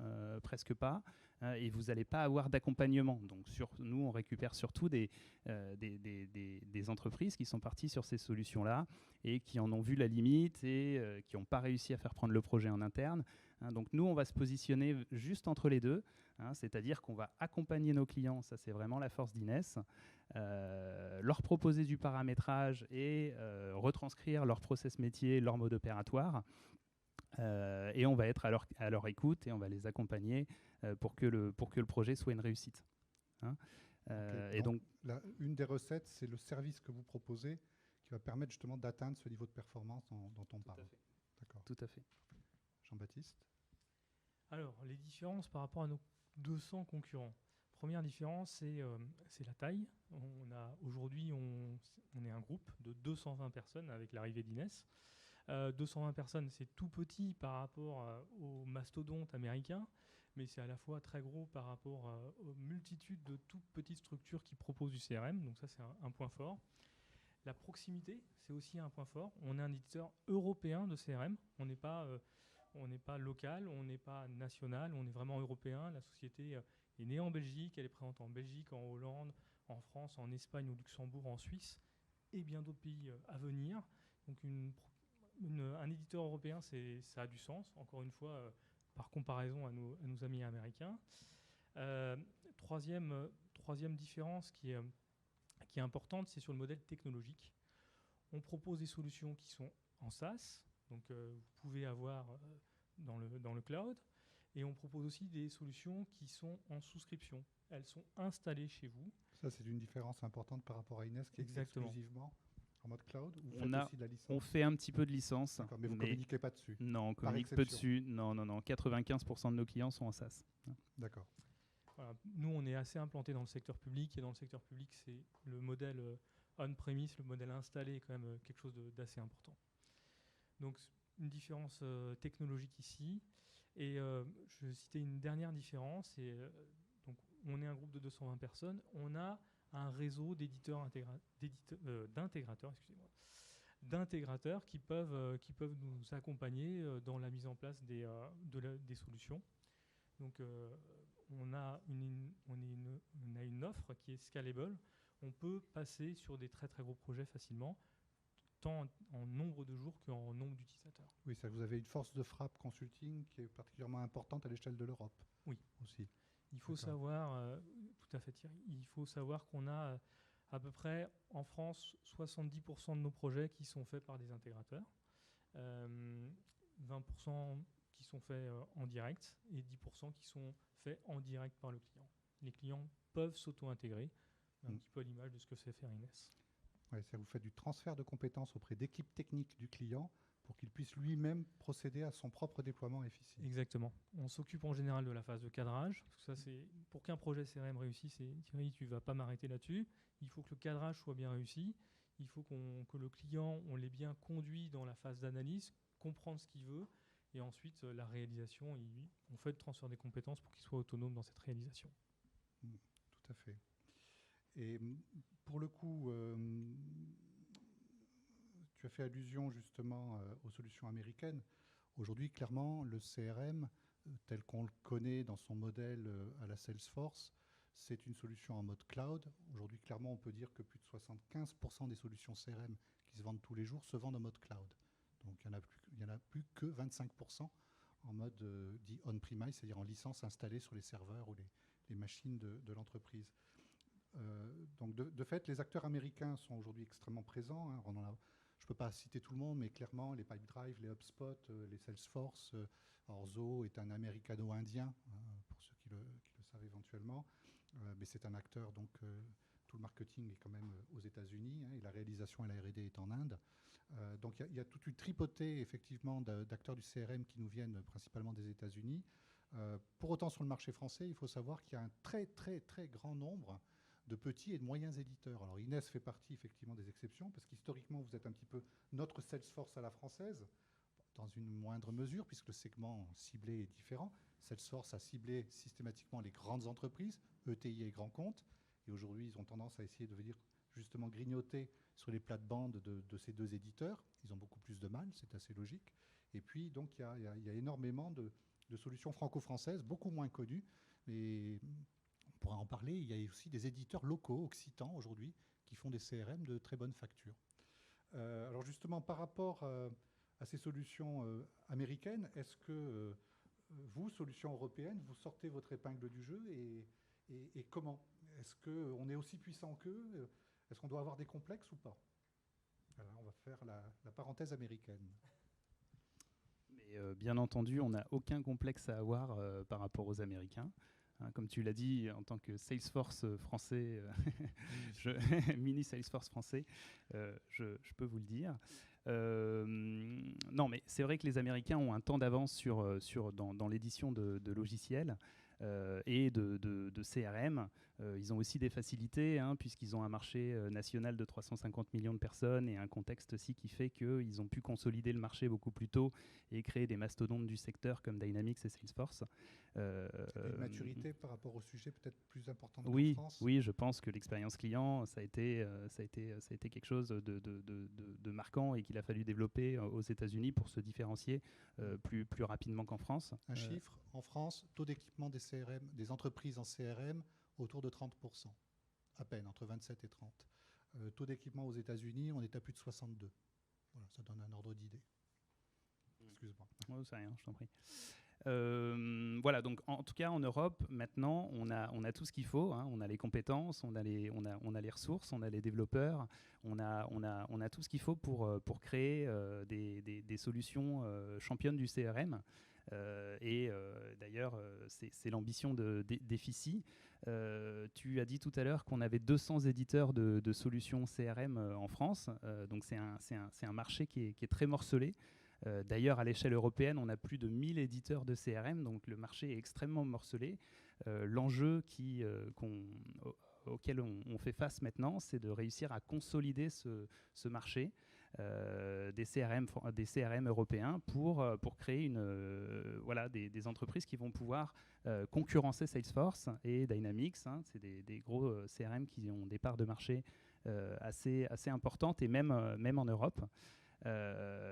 presque pas, et vous n'allez pas avoir d'accompagnement. Donc nous, on récupère surtout des entreprises qui sont parties sur ces solutions-là et qui en ont vu la limite et qui n'ont pas réussi à faire prendre le projet en interne. Donc nous, on va se positionner juste entre les deux, c'est-à-dire qu'on va accompagner nos clients, ça c'est vraiment la force d'Ines, leur proposer du paramétrage et retranscrire leur process métier, leur mode opératoire. Et on va être à leur écoute et on va les accompagner pour que le projet soit une réussite. Okay. Et donc une des recettes, c'est le service que vous proposez qui va permettre justement d'atteindre ce niveau de performance dont on parle. D'accord. Tout à fait. Jean-Baptiste ? Alors, les différences par rapport à nos 200 concurrents. Première différence, c'est la taille. Aujourd'hui, on est un groupe de 220 personnes avec l'arrivée d'Ines. 220 personnes, c'est tout petit par rapport aux mastodontes américains, mais c'est à la fois très gros par rapport aux multitudes de toutes petites structures qui proposent du CRM. Donc ça, c'est un point fort. La proximité, c'est aussi un point fort. On est un éditeur européen de CRM. On n'est pas local, on n'est pas national, on est vraiment européen. La société est née en Belgique, elle est présente en Belgique, en Hollande, en France, en Espagne, au Luxembourg, en Suisse et bien d'autres pays à venir. Donc un éditeur européen, ça a du sens, encore une fois, par comparaison à nos amis américains. Troisième différence qui est importante, c'est sur le modèle technologique. On propose des solutions qui sont en SaaS, donc vous pouvez avoir dans le cloud, et on propose aussi des solutions qui sont en souscription. Elles sont installées chez vous. Ça, c'est une différence importante par rapport à Ines, qui est exclusivement en mode cloud, ou vous faites aussi de la licence ? On fait un petit peu de licence. Mais vous ne communiquez pas dessus ? Non, on communique peu dessus. Non. 95% de nos clients sont en SaaS. D'accord. Voilà. Nous, on est assez implanté dans le secteur public, et dans le secteur public, c'est le modèle on-premise, le modèle installé est quand même quelque chose d'assez important. Donc, une différence technologique ici. Et je vais citer une dernière différence. Donc, on est un groupe de 220 personnes. On a un réseau d'intégrateurs qui peuvent nous accompagner dans la mise en place des solutions. Donc, on a une offre qui est scalable. On peut passer sur des très très gros projets facilement, tant en nombre de jours qu'en nombre d'utilisateurs. Oui, ça, vous avez une force de frappe consulting qui est particulièrement importante à l'échelle de l'Europe. Oui. Aussi. Il faut savoir, tout à fait Thierry, il faut savoir qu'on a à peu près en France 70% de nos projets qui sont faits par des intégrateurs, 20% qui sont faits en direct et 10% qui sont faits en direct par le client. Les clients peuvent s'auto-intégrer, un petit peu à l'image de ce que fait faire Ines. Ouais, ça vous fait du transfert de compétences auprès d'équipes techniques du client pour qu'il puisse lui-même procéder à son propre déploiement efficient. Exactement. On s'occupe en général de la phase de cadrage. Parce que ça, c'est, pour qu'un projet CRM réussisse, Thierry, tu ne vas pas m'arrêter là-dessus. Il faut que le cadrage soit bien réussi. Il faut que le client, on l'ait bien conduit dans la phase d'analyse, comprendre ce qu'il veut. Et ensuite, la réalisation, on fait le transfert des compétences pour qu'il soit autonome dans cette réalisation. Tout à fait. Et pour le coup, tu as fait allusion justement aux solutions américaines. Aujourd'hui, clairement, le CRM, tel qu'on le connaît dans son modèle à la Salesforce, c'est une solution en mode cloud. Aujourd'hui, clairement, on peut dire que plus de 75% des solutions CRM qui se vendent tous les jours se vendent en mode cloud. Donc il n'y en a plus que 25% en mode dit on-premise, c'est-à-dire en licence installée sur les serveurs ou les machines de l'entreprise. Donc de fait, les acteurs américains sont aujourd'hui extrêmement présents. Hein. Je ne peux pas citer tout le monde, mais clairement, les Pipedrive, les HubSpot, les Salesforce, Orzo est un américano-indien, hein, pour ceux qui le savent éventuellement. Mais c'est un acteur, donc tout le marketing est quand même aux États-Unis, hein, et la réalisation et la R&D est en Inde. Donc il y a toute une tripotée, effectivement, d'acteurs du CRM qui nous viennent principalement des États-Unis. Pour autant, sur le marché français, il faut savoir qu'il y a un très, très, très grand nombre de petits et de moyens éditeurs. Alors Inès fait partie effectivement des exceptions, parce qu'historiquement, vous êtes un petit peu notre Salesforce à la française, dans une moindre mesure, puisque le segment ciblé est différent. Salesforce a ciblé systématiquement les grandes entreprises, ETI et grands comptes, et aujourd'hui, ils ont tendance à essayer de venir justement grignoter sur les plates-bandes de ces deux éditeurs. Ils ont beaucoup plus de mal, c'est assez logique. Et puis, donc, il y a énormément de solutions franco-françaises, beaucoup moins connues, mais on pourra en parler. Il y a aussi des éditeurs locaux, occitans aujourd'hui, qui font des CRM de très bonne facture. Alors justement, par rapport à ces solutions américaines, est-ce que vous, solutions européennes, vous sortez votre épingle du jeu et comment? Est-ce qu'on est aussi puissant qu'eux? Est-ce qu'on doit avoir des complexes ou pas? Voilà, on va faire la parenthèse américaine. Mais bien entendu, on n'a aucun complexe à avoir par rapport aux Américains. Hein, comme tu l'as dit, en tant que Salesforce français, mini Salesforce français, je peux vous le dire. Non, mais c'est vrai que les Américains ont un temps d'avance dans l'édition de logiciels. Et de CRM. Ils ont aussi des facilités, hein, puisqu'ils ont un marché national de 350 millions de personnes et un contexte aussi qui fait qu'ils ont pu consolider le marché beaucoup plus tôt et créer des mastodontes du secteur comme Dynamics et Salesforce. Une maturité par rapport au sujet peut-être plus importante qu'en France. Oui, je pense que l'expérience client, ça a été quelque chose de marquant et qu'il a fallu développer aux États-Unis pour se différencier plus rapidement qu'en France. Un chiffre, en France, taux d'équipement des CRM, des entreprises en CRM, autour de 30%, à peine, entre 27 et 30. Taux d'équipement aux États-Unis, on est à plus de 62. Voilà, ça donne un ordre d'idée. Excuse-moi. Oh, c'est rien, je t'en prie. Voilà, donc en tout cas en Europe, maintenant, on a tout ce qu'il faut. Hein. On a les compétences, on a les ressources, on a les développeurs, on a tout ce qu'il faut pour créer des solutions championnes du CRM. D'ailleurs, c'est l'ambition d'Efficie. Tu as dit tout à l'heure qu'on avait 200 éditeurs de solutions CRM en France. Donc c'est un marché qui est très morcelé. D'ailleurs, à l'échelle européenne, on a plus de 1000 éditeurs de CRM, donc le marché est extrêmement morcelé. L'enjeu auquel on fait face maintenant, c'est de réussir à consolider ce marché des CRM européens pour créer des entreprises qui vont pouvoir concurrencer Salesforce et Dynamics. Hein. C'est des gros CRM qui ont des parts de marché assez importantes, et même en Europe.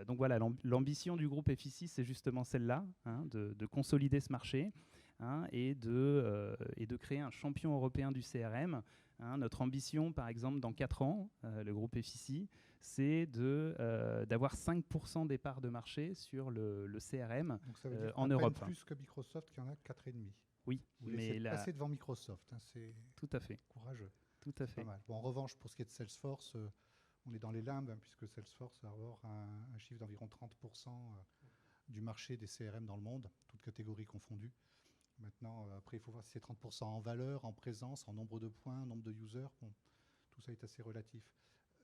Donc voilà, l'ambition du groupe Efficie, c'est justement celle-là, hein, de consolider ce marché, hein, et de créer un champion européen du CRM. Hein. Notre ambition, par exemple, dans 4 ans, le groupe Efficie, c'est d'avoir 5% des parts de marché sur le CRM. Donc ça veut dire en Europe. Plus que Microsoft, qui en a 4,5. Oui, mais passer devant Microsoft, hein, c'est tout à fait courageux. Tout à fait. Pas mal. Bon, en revanche, pour ce qui est de Salesforce, on est dans les limbes, hein, puisque Salesforce va avoir un chiffre d'environ 30% du marché des CRM dans le monde, toutes catégories confondues. Maintenant, après, il faut voir si c'est 30% en valeur, en présence, en nombre de points, nombre de users. Bon, tout ça est assez relatif.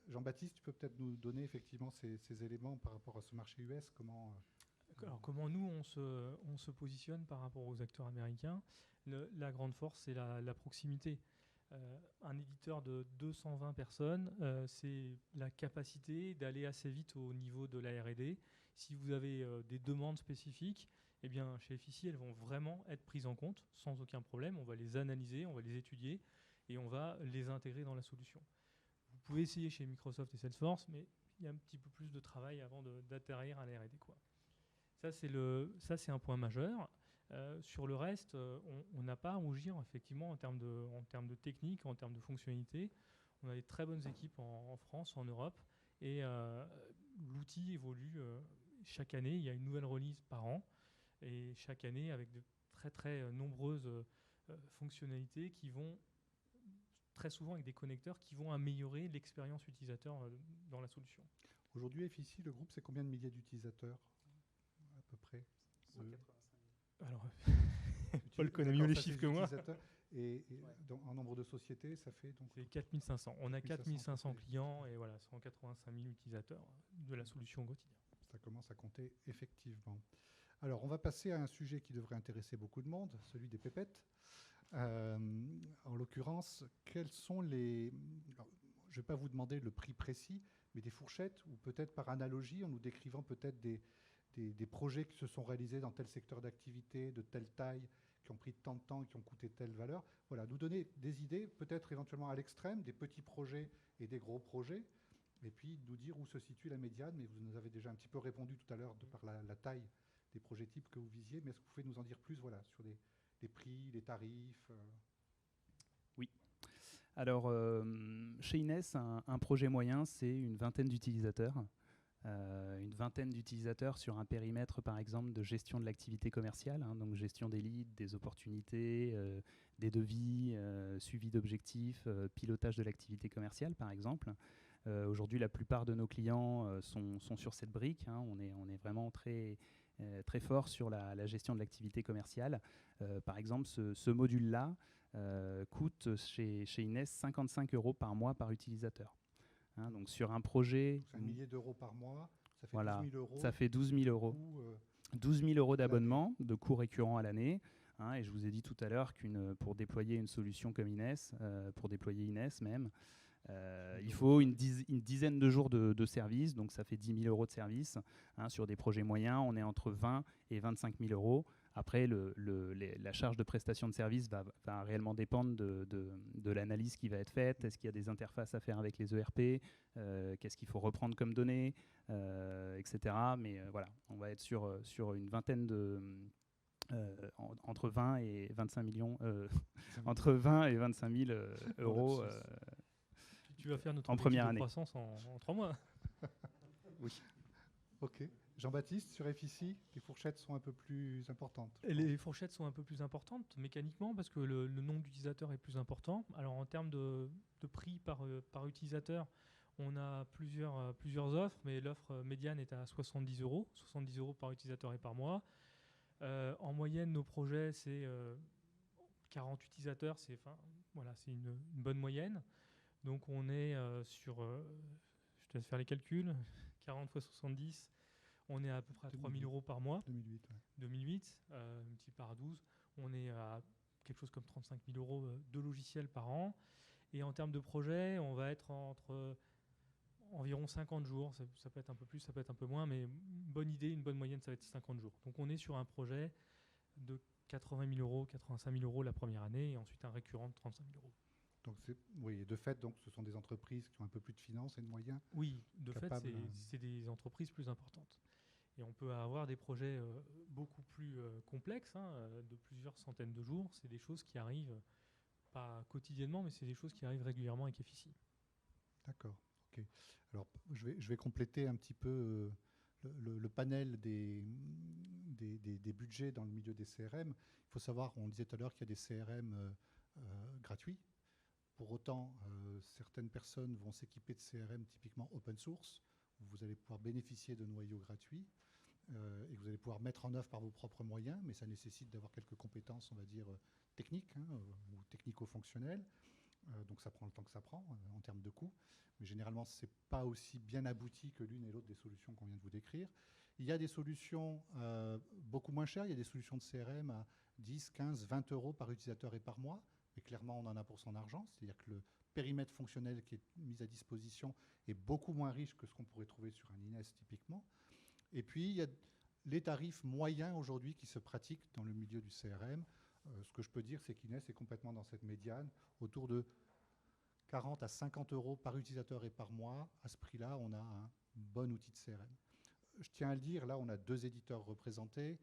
Jean-Baptiste, tu peux peut-être nous donner effectivement ces éléments par rapport à ce marché US. Alors, comment nous, on se positionne par rapport aux acteurs américains? La grande force, c'est la proximité. Un éditeur de 220 personnes, c'est la capacité d'aller assez vite au niveau de la R&D. Si vous avez des demandes spécifiques, eh bien, chez Efficie, elles vont vraiment être prises en compte sans aucun problème. On va les analyser, on va les étudier et on va les intégrer dans la solution. Vous pouvez essayer chez Microsoft et Salesforce, mais il y a un petit peu plus de travail avant d'atterrir à la R&D, quoi. Ça, c'est un point majeur. Sur le reste, on n'a pas à rougir effectivement en termes de technique, en termes de fonctionnalité. On a des très bonnes équipes en France, en Europe, Et l'outil évolue chaque année. Il y a une nouvelle release par an. Et chaque année, avec de très très nombreuses fonctionnalités qui vont, très souvent avec des connecteurs, qui vont améliorer l'expérience utilisateur dans la solution. Aujourd'hui, FICI, le groupe, c'est combien de milliers d'utilisateurs à peu près? 185 000. Alors, Paul connaît mieux les chiffres que moi. Et en nombre de sociétés, ça fait donc... C'est 4500. On a 4500 4500 clients et voilà, 185 000 utilisateurs de la solution au quotidien. Ça commence à compter effectivement. Alors, on va passer à un sujet qui devrait intéresser beaucoup de monde, celui des pépettes. En l'occurrence, quels sont les... Alors, je ne vais pas vous demander le prix précis, mais des fourchettes, ou peut-être par analogie, en nous décrivant peut-être des projets qui se sont réalisés dans tel secteur d'activité, de telle taille, qui ont pris tant de temps et qui ont coûté telle valeur. Voilà, nous donner des idées, peut-être éventuellement à l'extrême, des petits projets et des gros projets, et puis nous dire où se situe la médiane. Mais vous nous avez déjà un petit peu répondu tout à l'heure de par la taille des projets types que vous visiez. Mais est-ce que vous pouvez nous en dire plus, voilà, sur les prix, les tarifs Oui. Alors, chez Ines, un projet moyen, c'est une vingtaine d'utilisateurs. Une vingtaine d'utilisateurs sur un périmètre, par exemple, de gestion de l'activité commerciale, hein, donc gestion des leads, des opportunités, des devis, suivi d'objectifs, pilotage de l'activité commerciale, par exemple. Aujourd'hui, la plupart de nos clients sont sur cette brique. Hein. On est vraiment très fort sur la gestion de l'activité commerciale. Par exemple, ce module-là coûte chez Ines 55 € par mois par utilisateur. Hein, donc sur un projet... C'est 1 millier d'euros par mois, ça fait voilà, 12 000 €. Ça fait 12 000 €. 12 000 € d'abonnement, de coûts récurrents à l'année. Hein, et je vous ai dit tout à l'heure pour déployer une solution comme Ines, pour déployer Ines même, il faut une dizaine de jours de service, donc ça fait 10 000 € de service. Hein, sur des projets moyens, on est entre 20 et 25 000 €. Après, la charge de prestation de service va réellement dépendre de l'analyse qui va être faite. Est-ce qu'il y a des interfaces à faire avec les ERP? Qu'est-ce qu'il faut reprendre comme données, etc. Mais voilà, on va être sur une vingtaine entre 20 et 25 millions, entre 20 et 25 000 euros. Tu vas faire notre en première année. Croissance en 3 mois. Oui. Ok. Jean-Baptiste, sur FICI, les fourchettes sont un peu plus importantes. Les fourchettes sont un peu plus importantes mécaniquement parce que le nombre d'utilisateurs est plus important. Alors en termes de prix par utilisateur, on a plusieurs offres, mais l'offre médiane est à 70 €, 70 € par utilisateur et par mois. En moyenne, nos projets, c'est 40 utilisateurs, c'est une bonne moyenne. Donc on est sur, je te laisse faire les calculs, 40 x 70, on est à peu près à 3 000 € par mois. 2008, ouais. 2008, multiplié par 12, on est à quelque chose comme 35 000 € de logiciels par an. Et en termes de projet, on va être entre environ 50 jours. Ça peut être un peu plus, ça peut être un peu moins, mais une bonne idée, une bonne moyenne, ça va être 50 jours. Donc on est sur un projet de 80 000 €, 85 000 € la première année, et ensuite un récurrent de 35 000 €. Donc oui, de fait, donc, ce sont des entreprises qui ont un peu plus de finances et de moyens. Oui, de fait, c'est des entreprises plus importantes. Et on peut avoir des projets beaucoup plus complexes, hein, de plusieurs centaines de jours. C'est des choses qui arrivent, pas quotidiennement, mais c'est des choses qui arrivent régulièrement avec FICI. D'accord, ok. Alors, je vais compléter un petit peu le panel des budgets dans le milieu des CRM. Il faut savoir, on disait tout à l'heure qu'il y a des CRM gratuits. Pour autant, certaines personnes vont s'équiper de CRM typiquement open source, où vous allez pouvoir bénéficier de noyaux gratuits et que vous allez pouvoir mettre en œuvre par vos propres moyens, mais ça nécessite d'avoir quelques compétences, on va dire, techniques, hein, ou technico-fonctionnelles. Donc ça prend le temps que ça prend en termes de coûts, mais généralement, ce n'est pas aussi bien abouti que l'une et l'autre des solutions qu'on vient de vous décrire. Il y a des solutions beaucoup moins chères, il y a des solutions de CRM à 10, 15, 20 € par utilisateur et par mois. Mais clairement, on en a pour son argent. C'est-à-dire que le périmètre fonctionnel qui est mis à disposition est beaucoup moins riche que ce qu'on pourrait trouver sur un Ines typiquement. Et puis, il y a les tarifs moyens aujourd'hui qui se pratiquent dans le milieu du CRM. Ce que je peux dire, c'est qu'Ines est complètement dans cette médiane, autour de 40 à 50 € par utilisateur et par mois. À ce prix-là, on a un bon outil de CRM. Je tiens à le dire, là, on a 2 éditeurs représentés.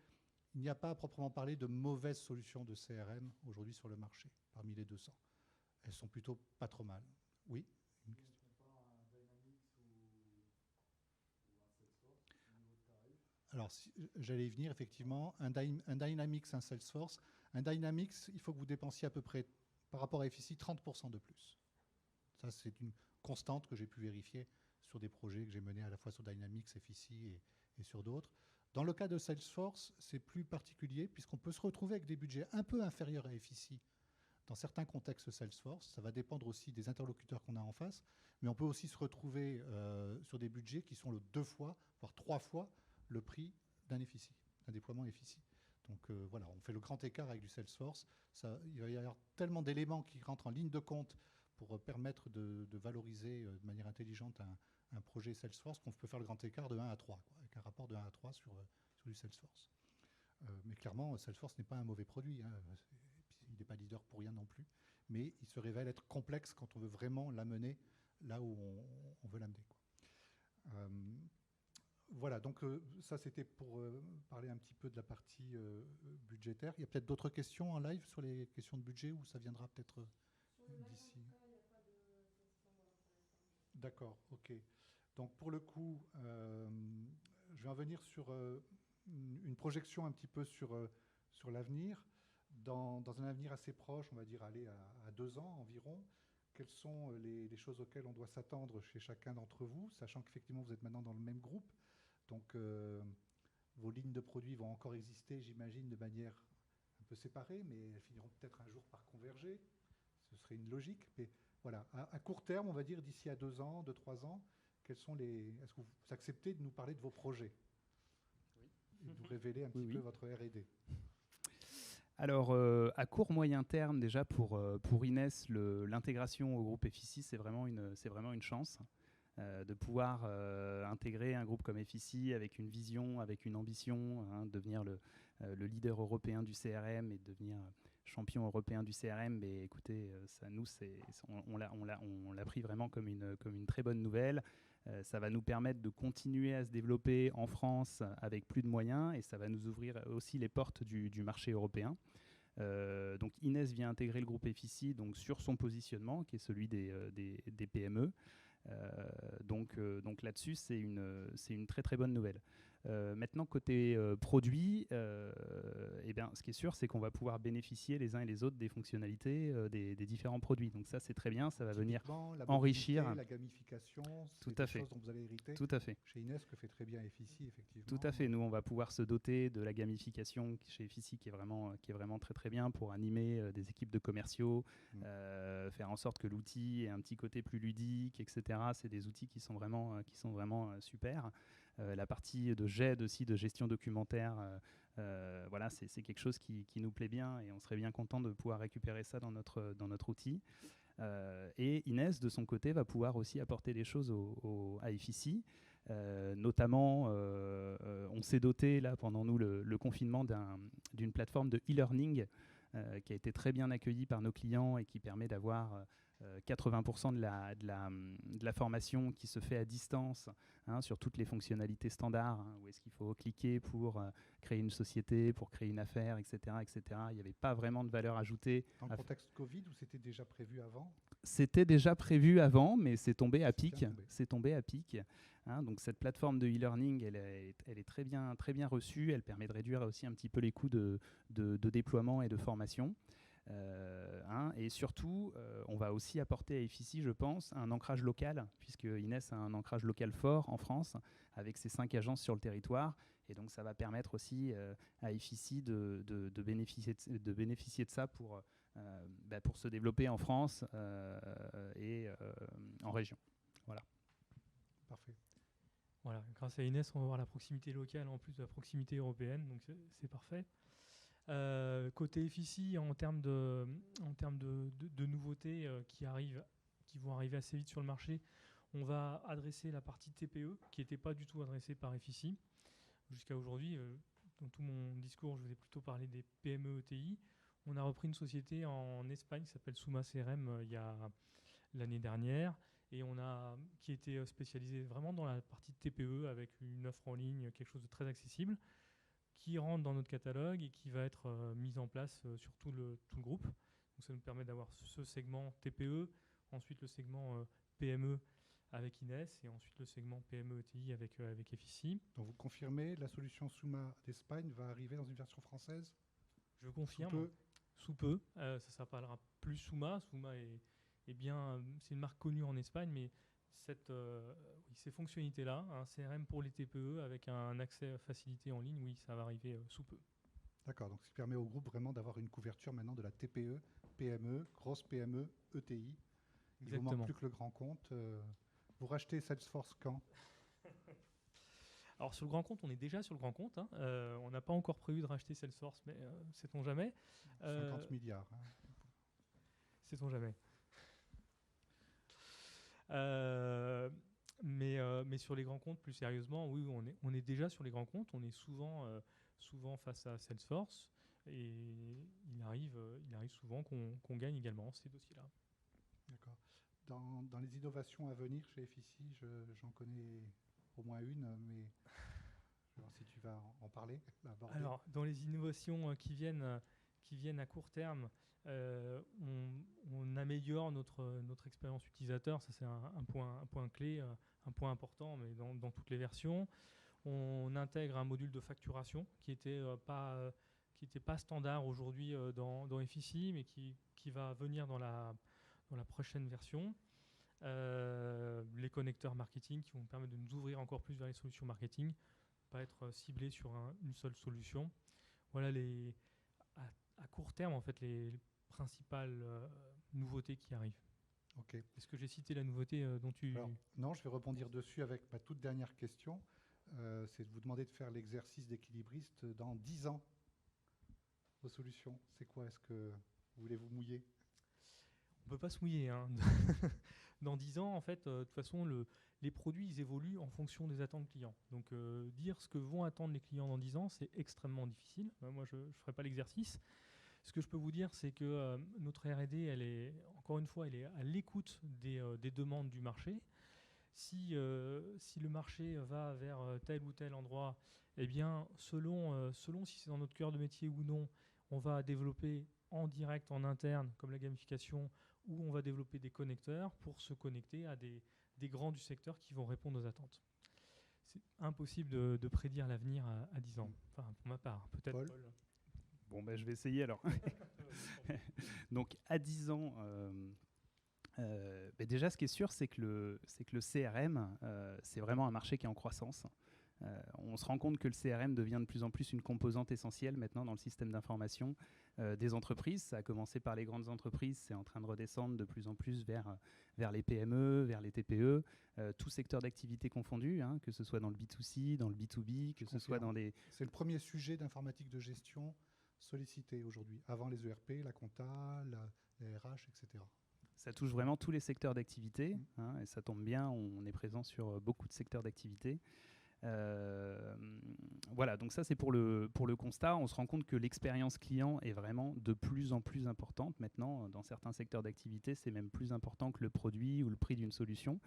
Il n'y a pas à proprement parler de mauvaises solutions de CRM aujourd'hui sur le marché, parmi les 200. Elles sont plutôt pas trop mal. Oui, une question. Alors, j'allais y venir, effectivement. Un Dynamics, un Salesforce. Un Dynamics, il faut que vous dépensiez à peu près, par rapport à FICI, 30% de plus. Ça, c'est une constante que j'ai pu vérifier sur des projets que j'ai menés à la fois sur Dynamics, FICI et sur d'autres. Dans le cas de Salesforce, c'est plus particulier puisqu'on peut se retrouver avec des budgets un peu inférieurs à FICI dans certains contextes Salesforce. Ça va dépendre aussi des interlocuteurs qu'on a en face, mais on peut aussi se retrouver sur des budgets qui sont le 2 fois, voire 3 fois le prix d'un FICI, d'un déploiement FICI. Donc voilà, on fait le grand écart avec du Salesforce. Il va y avoir tellement d'éléments qui rentrent en ligne de compte pour permettre de valoriser de manière intelligente un projet Salesforce qu'on peut faire le grand écart de 1 à 3, quoi, avec un rapport de 1 à 3 sur du Salesforce. Mais clairement, Salesforce n'est pas un mauvais produit. Hein. Il n'est pas leader pour rien non plus. Mais il se révèle être complexe quand on veut vraiment l'amener là où on veut l'amener. Voilà, donc ça c'était pour parler un petit peu de la partie budgétaire. Il y a peut-être d'autres questions en live sur les questions de budget ou ça viendra peut-être d'ici. D'accord, ok. Donc pour le coup, je vais en venir sur une projection un petit peu sur l'avenir. Dans un avenir assez proche, on va dire aller à 2 ans environ, quelles sont les choses auxquelles on doit s'attendre chez chacun d'entre vous, sachant qu'effectivement vous êtes maintenant dans le même groupe. Donc vos lignes de produits vont encore exister, j'imagine, de manière un peu séparée, mais elles finiront peut-être un jour par converger. Ce serait une logique. Mais voilà, à court terme, on va dire d'ici à 2 ans, 2-3 ans, est-ce que vous acceptez de nous parler de vos projets? Oui. Et de nous révéler un petit peu votre R&D. Alors, à court moyen terme, déjà pour Inès, l'intégration au groupe FICI, c'est vraiment une chance de pouvoir intégrer un groupe comme FICI avec une vision, avec une ambition, devenir le leader européen du CRM et devenir champion européen du CRM. Mais écoutez, ça, nous, on l'a pris vraiment comme une très bonne nouvelle. Ça va nous permettre de continuer à se développer en France avec plus de moyens et ça va nous ouvrir aussi les portes du marché européen. Donc Inès vient intégrer le groupe FICI donc, sur son positionnement qui est celui des PME. Donc là-dessus, c'est une très très bonne nouvelle. Maintenant, côté produit, ce qui est sûr, c'est qu'on va pouvoir bénéficier les uns et les autres des fonctionnalités des différents produits. Donc ça, c'est très bien, ça va venir enrichir. La gamification, tout à fait. Choses dont vous avez hérité. Tout à fait. Chez Inès, que fait très bien FICI, effectivement. Tout à fait. Nous, on va pouvoir se doter de la gamification chez FICI qui est vraiment très très bien pour animer des équipes de commerciaux, faire en sorte que l'outil ait un petit côté plus ludique, etc. C'est des outils qui sont vraiment super. La partie de GED aussi, de gestion documentaire, voilà, c'est quelque chose qui nous plaît bien et on serait bien content de pouvoir récupérer ça dans notre outil. Et Inès, de son côté, va pouvoir aussi apporter des choses à FICI. Notamment, on s'est doté là pendant le confinement d'une plateforme de e-learning qui a été très bien accueillie par nos clients et qui permet d'avoir 80% de la formation qui se fait à distance sur toutes les fonctionnalités standards, où est-ce qu'il faut cliquer pour créer une société, pour créer une affaire, etc. etc. Il n'y avait pas vraiment de valeur ajoutée. Dans le contexte Covid, ou c'était déjà prévu avant? C'était déjà prévu avant, mais c'est tombé à pic. C'est tombé à pic. Donc cette plateforme de e-learning, elle est très bien reçue. Elle permet de réduire aussi un petit peu les coûts de déploiement et de formation. Et surtout, on va aussi apporter à FICI, je pense, un ancrage local, puisque Inès a un ancrage local fort en France, avec ses 5 agences sur le territoire. Et donc ça va permettre aussi à FICI de bénéficier de ça pour se développer en France et en région. Voilà. Parfait. Voilà, grâce à Inès, on va avoir la proximité locale en plus de la proximité européenne, donc c'est parfait. Côté FICI, en termes de nouveautés qui vont arriver assez vite sur le marché, on va adresser la partie TPE qui n'était pas du tout adressée par FICI. Jusqu'à aujourd'hui, dans tout mon discours, je vous ai plutôt parlé des PME ETI. On a repris une société en Espagne qui s'appelle Suma CRM il y a l'année dernière et qui était spécialisée vraiment dans la partie TPE avec une offre en ligne, quelque chose de très accessible, qui rentre dans notre catalogue et qui va être mise en place sur tout le groupe. Donc ça nous permet d'avoir ce segment TPE, ensuite le segment PME avec Ines et ensuite le segment PME-ETI avec FICI. Donc vous confirmez, la solution Souma d'Espagne va arriver dans une version française? Je confirme. Sous peu. Ça s'appellera plus Souma. Souma est bien, c'est une marque connue en Espagne, mais ces fonctionnalités-là, un CRM pour les TPE avec un accès facilité en ligne, oui, ça va arriver sous peu. D'accord, donc ce qui permet au groupe vraiment d'avoir une couverture maintenant de la TPE, PME, grosse PME, ETI. Il ne vous manque plus que le grand compte. Vous rachetez Salesforce quand? Alors sur le grand compte, on est déjà sur le grand compte. On n'a pas encore prévu de racheter Salesforce, mais sait-on jamais. 50 milliards. Hein. Sait-on jamais. Mais sur les grands comptes, plus sérieusement, oui, on est déjà sur les grands comptes. On est souvent face à Salesforce. Et il arrive souvent qu'on gagne également ces dossiers-là. D'accord. Dans les innovations à venir chez FICI, j'en connais au moins une, mais je vais voir si tu vas en parler. Alors, dans les innovations qui viennent à court terme, on améliore notre expérience utilisateur. Ça, c'est un point clé, un point important, mais dans toutes les versions. On intègre un module de facturation qui était pas standard aujourd'hui dans FICI, mais qui va venir dans la prochaine version. Les connecteurs marketing qui vont permettre de nous ouvrir encore plus vers les solutions marketing, pas être ciblés sur une seule solution. Voilà à court terme en fait les principales nouveautés qui arrivent. Ok. Est-ce que j'ai cité la nouveauté dont tu... Alors, non, je vais rebondir dessus avec ma toute dernière question. C'est de vous demander de faire l'exercice d'équilibriste dans 10 ans. Vos solutions, c'est quoi? Est-ce que vous voulez vous mouiller? On ne peut pas se mouiller. Hein. Dans 10 ans, en fait, de toute façon, les produits ils évoluent en fonction des attentes clients. Donc, dire ce que vont attendre les clients dans 10 ans, c'est extrêmement difficile. Moi, je ne ferai pas l'exercice. Ce que je peux vous dire, c'est que notre R&D, elle est à l'écoute des demandes du marché. Si le marché va vers tel ou tel endroit, eh bien, selon si c'est dans notre cœur de métier ou non, on va développer en direct, en interne, comme la gamification, ou on va développer des connecteurs pour se connecter à des grands du secteur qui vont répondre aux attentes. C'est impossible de prédire l'avenir à 10 ans. Enfin, pour ma part, peut-être Paul. Bon, je vais essayer alors. Donc, à 10 ans... déjà, ce qui est sûr, c'est que le CRM, c'est vraiment un marché qui est en croissance. On se rend compte que le CRM devient de plus en plus une composante essentielle maintenant dans le système d'information des entreprises. Ça a commencé par les grandes entreprises, c'est en train de redescendre de plus en plus vers les PME, vers les TPE, tout secteur d'activité confondu, hein, que ce soit dans le B2C, dans le B2B, que ce soit dans des... C'est le premier sujet d'informatique de gestion sollicité aujourd'hui, avant les ERP, la compta, les RH, etc. Ça touche vraiment tous les secteurs d'activité, hein, et ça tombe bien, on est présent sur beaucoup de secteurs d'activité. Voilà, donc ça c'est pour le constat. On se rend compte que l'expérience client est vraiment de plus en plus importante maintenant. Dans certains secteurs d'activité, c'est même plus important que le produit ou le prix d'une solution.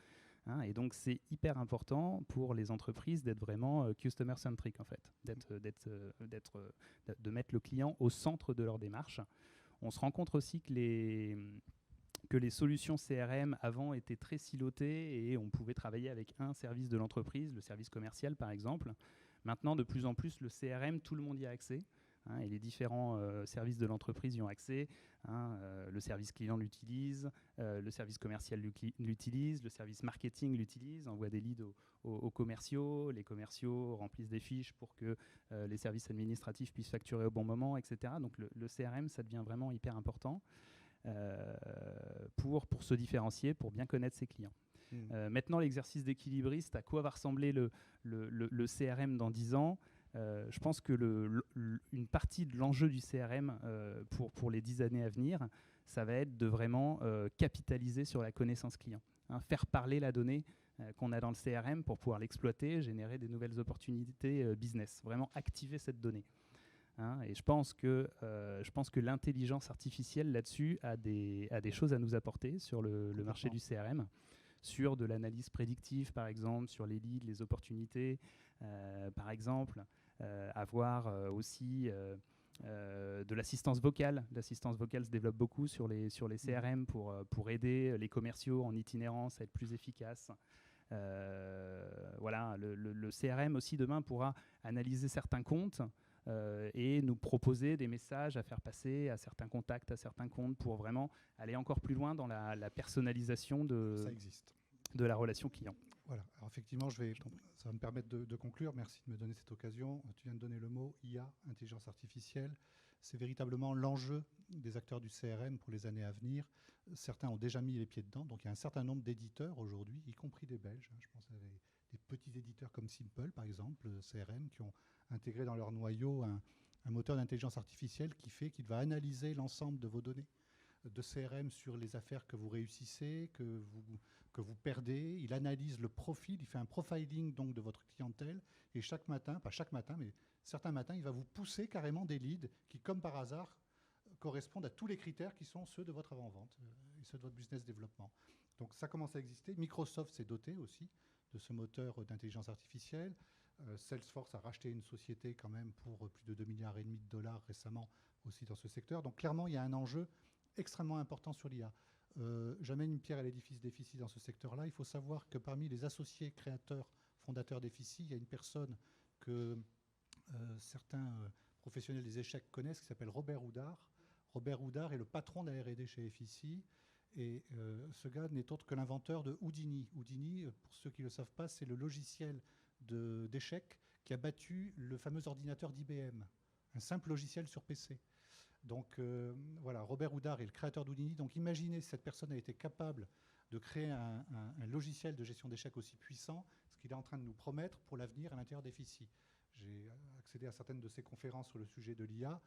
Hein, et donc c'est hyper important pour les entreprises d'être vraiment customer-centric en fait, de mettre le client au centre de leur démarche. On se rend compte aussi que les solutions CRM avant étaient très silotées et on pouvait travailler avec un service de l'entreprise, le service commercial par exemple. Maintenant, de plus en plus, le CRM, tout le monde y a accès. Hein, et les différents services de l'entreprise y ont accès. Hein, le service client l'utilise, le service commercial l'utilise, le service marketing l'utilise, envoie des leads aux commerciaux, les commerciaux remplissent des fiches pour que les services administratifs puissent facturer au bon moment, etc. Donc le CRM, ça devient vraiment hyper important. Pour se différencier, pour bien connaître ses clients. Maintenant, l'exercice d'équilibriste, à quoi va ressembler le CRM dans 10 ans? Je pense que une partie de l'enjeu du CRM pour les 10 années à venir, ça va être de vraiment capitaliser sur la connaissance client. Hein, faire parler la donnée qu'on a dans le CRM pour pouvoir l'exploiter, générer des nouvelles opportunités business, vraiment activer cette donnée. Hein, et je pense que l'intelligence artificielle là-dessus a des choses à nous apporter sur le marché du CRM, sur de l'analyse prédictive par exemple, sur les leads, les opportunités par exemple, avoir aussi de l'assistance vocale. L'assistance vocale se développe beaucoup sur les CRM pour aider les commerciaux en itinérance à être plus efficaces. Voilà, le CRM aussi demain pourra analyser certains comptes et nous proposer des messages à faire passer à certains contacts, à certains comptes pour vraiment aller encore plus loin dans la personnalisation Ça existe. de la relation client. Voilà. Alors effectivement, ça va me permettre de conclure. Merci de me donner cette occasion. Tu viens de donner le mot IA, intelligence artificielle. C'est véritablement l'enjeu des acteurs du CRM pour les années à venir. Certains ont déjà mis les pieds dedans. Donc il y a un certain nombre d'éditeurs aujourd'hui, y compris des Belges. Je pense à des petits éditeurs comme Simple, par exemple, CRM, qui ont intégré dans leur noyau un moteur d'intelligence artificielle qui fait qu'il va analyser l'ensemble de vos données de CRM sur les affaires que vous réussissez, que vous perdez. Il analyse le profil, il fait un profiling donc de votre clientèle. Et chaque matin, pas chaque matin, mais certains matins, il va vous pousser carrément des leads qui, comme par hasard, correspondent à tous les critères qui sont ceux de votre avant-vente et ceux de votre business développement. Donc ça commence à exister. Microsoft s'est doté aussi de ce moteur d'intelligence artificielle. Salesforce a racheté une société quand même pour plus de 2,5 milliards de dollars récemment aussi dans ce secteur. Donc clairement, il y a un enjeu extrêmement important sur l'IA. J'amène une pierre à l'édifice d'Efficie dans ce secteur-là. Il faut savoir que parmi les associés créateurs, fondateurs d'Efficie, il y a une personne que certains professionnels des échecs connaissent qui s'appelle Robert Houdard. Robert Houdard est le patron de la R&D chez Efficie. Et ce gars n'est autre que l'inventeur de Houdini. Houdini, pour ceux qui ne le savent pas, c'est le logiciel d'échecs qui a battu le fameux ordinateur d'IBM, un simple logiciel sur PC. Donc voilà, Robert Houdard est le créateur d'Houdini. Donc imaginez si cette personne a été capable de créer un logiciel de gestion d'échecs aussi puissant, ce qu'il est en train de nous promettre pour l'avenir à l'intérieur d'Efficie. J'ai accédé à certaines de ses conférences sur le sujet de l'IA.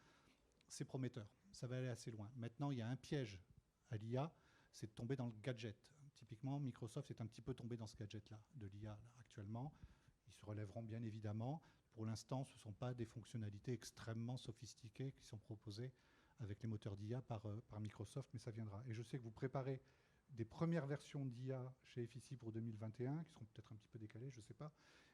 C'est prometteur, ça va aller assez loin. Maintenant, il y a un piège à l'IA, c'est de tomber dans le gadget. Typiquement, Microsoft est un petit peu tombé dans ce gadget-là, de l'IA actuellement. Ils se relèveront bien évidemment. Pour l'instant, ce ne sont pas des fonctionnalités extrêmement sophistiquées qui sont proposées avec les moteurs d'IA par Microsoft, mais ça viendra. Et je sais que vous préparez des premières versions d'IA chez Efficie pour 2021, qui seront peut-être un petit peu décalées, je ne sais pas,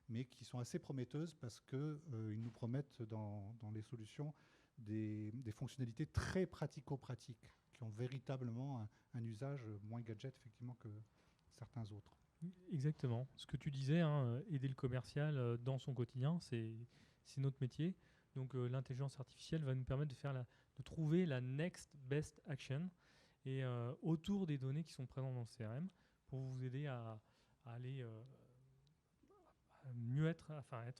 mais qui sont assez prometteuses parce qu'ils nous promettent dans les solutions des fonctionnalités très pratico-pratiques, qui ont véritablement un usage moins gadget effectivement que certains autres. Exactement. Ce que tu disais, aider le commercial dans son quotidien, c'est notre métier. Donc l'intelligence artificielle va nous permettre de trouver la next best action et autour des données qui sont présentes dans le CRM pour vous aider à aller à mieux être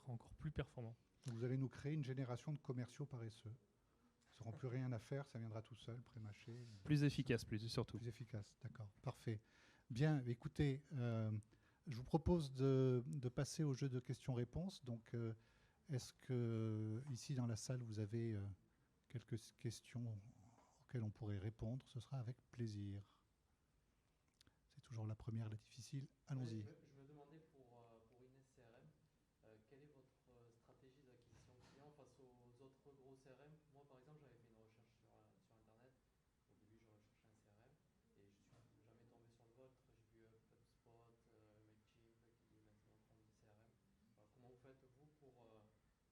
encore plus performant. Vous allez nous créer une génération de commerciaux paresseux. Ils n'auront plus rien à faire, ça viendra tout seul, pré-mâché. Plus efficace, surtout. Plus efficace, d'accord, parfait. Bien, écoutez, je vous propose de passer au jeu de questions-réponses. Donc, est-ce que ici dans la salle, vous avez quelques questions auxquelles on pourrait répondre? Ce sera avec plaisir. C'est toujours la première, la difficile. Allons-y. Je me demandais pour Inès CRM, quelle est votre stratégie d'acquisition client face aux autres gros CRM? Moi, par exemple, j'avais fait une recherche sur Internet. Au début, je recherchais un CRM et je suis jamais tombé sur le vôtre. J'ai vu HubSpot, Mailchimp qui maintenant font du CRM. Alors, comment vous faites, vous,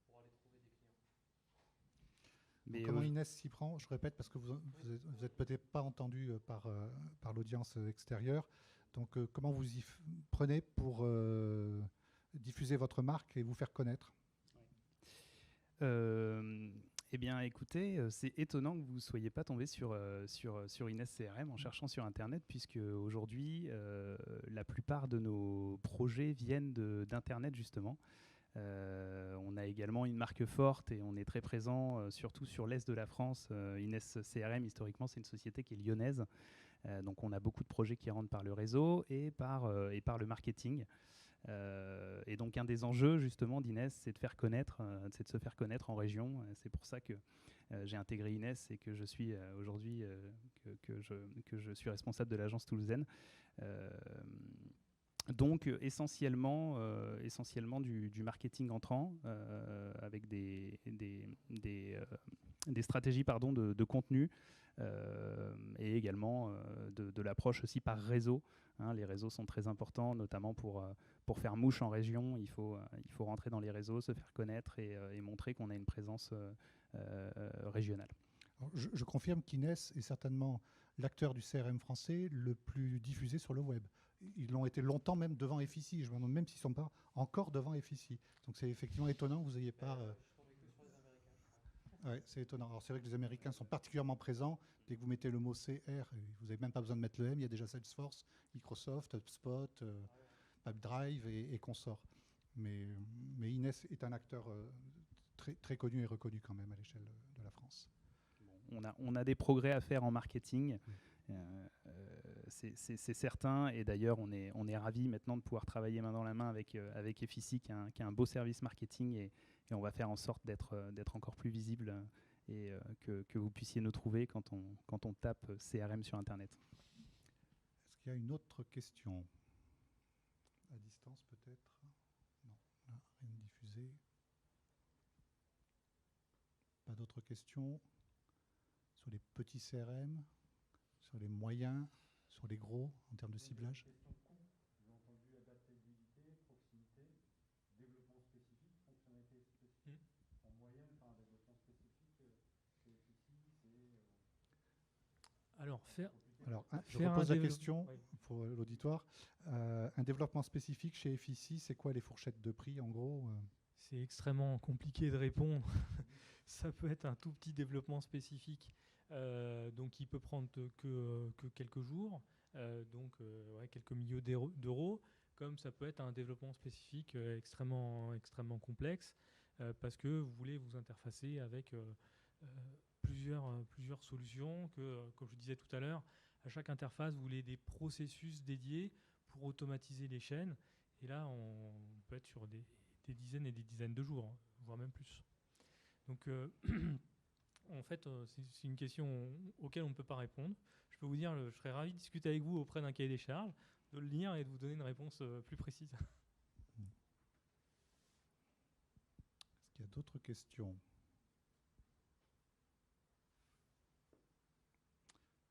pour aller trouver des clients? Mais comment Inès s'y prend? Je répète parce que vous êtes peut-être pas entendu par l'audience extérieure. Donc, comment vous y prenez pour diffuser votre marque et vous faire connaître? Eh bien, écoutez, c'est étonnant que vous ne soyez pas tombé sur Inès CRM en cherchant sur Internet, puisque aujourd'hui, la plupart de nos projets viennent d'Internet, justement. On a également une marque forte et on est très présent, surtout sur l'Est de la France. Inès CRM, historiquement, c'est une société qui est lyonnaise. Donc, on a beaucoup de projets qui rentrent par le réseau et par le marketing. Et donc un des enjeux justement d'Inès, c'est de se faire connaître en région. C'est pour ça que j'ai intégré Inès et que je suis aujourd'hui que je suis responsable de l'agence toulousaine. Donc essentiellement du marketing entrant avec des stratégies de contenu et également de l'approche aussi par réseau. Hein, les réseaux sont très importants, notamment pour faire mouche en région. Il faut rentrer dans les réseaux, se faire connaître et montrer qu'on a une présence régionale. Alors, je confirme qu'Inès est certainement l'acteur du CRM français le plus diffusé sur le web. Ils l'ont été longtemps même devant FICI. Je me demande même s'ils ne sont pas encore devant FICI. Donc c'est effectivement étonnant que vous n'ayez pas... Je tombais que sur les Américains, je crois. Ouais, c'est étonnant. Alors c'est vrai que les Américains sont particulièrement présents. Dès que vous mettez le mot CR, vous n'avez même pas besoin de mettre le M. Il y a déjà Salesforce, Microsoft, HubSpot, PipeDrive et consorts. Mais Inès est un acteur très, très connu et reconnu quand même à l'échelle de la France. On a des progrès à faire en marketing, c'est certain. Et d'ailleurs, on est ravis maintenant de pouvoir travailler main dans la main avec FICI, qui a un beau service marketing. Et on va faire en sorte d'être encore plus visible et que vous puissiez nous trouver quand on tape CRM sur Internet. Est-ce qu'il y a une autre question ? À distance peut-être ? Non, là, rien de diffusé. Pas d'autres questions ? Sur les petits CRM, sur les moyens, sur les gros, en termes de ciblage. Question coût, j'ai entendu adaptabilité, proximité, développement spécifique, fonctionnalité spécifique. En moyenne, enfin, un développement spécifique, c'est ici, Alors, je repose la question pour l'auditoire. Un développement spécifique chez FICI, c'est quoi les fourchettes de prix en gros ? C'est extrêmement compliqué de répondre. Ça peut être un tout petit développement spécifique, donc il peut prendre que quelques jours, quelques milliers d'euros, comme ça peut être un développement spécifique extrêmement complexe, parce que vous voulez vous interfacer avec plusieurs solutions, comme je disais tout à l'heure, à chaque interface, vous voulez des processus dédiés pour automatiser les chaînes, et là, on peut être sur des dizaines et des dizaines de jours, voire même plus. Donc, en fait, c'est une question auquel on ne peut pas répondre. Je peux vous dire, je serais ravi de discuter avec vous auprès d'un cahier des charges, de le lire et de vous donner une réponse plus précise. Est-ce qu'il y a d'autres questions ?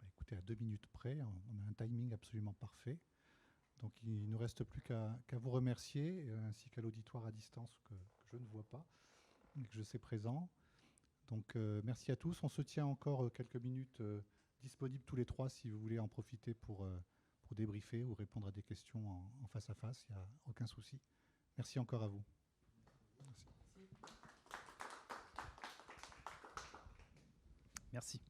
Écoutez, à 2 minutes près, on a un timing absolument parfait. Donc il ne nous reste plus qu'à vous remercier, ainsi qu'à l'auditoire à distance que je ne vois pas, et que je sais présent. Donc merci à tous. On se tient encore quelques minutes disponibles tous les trois si vous voulez en profiter pour débriefer ou répondre à des questions en face à face. Il n'y a aucun souci. Merci encore à vous. Merci.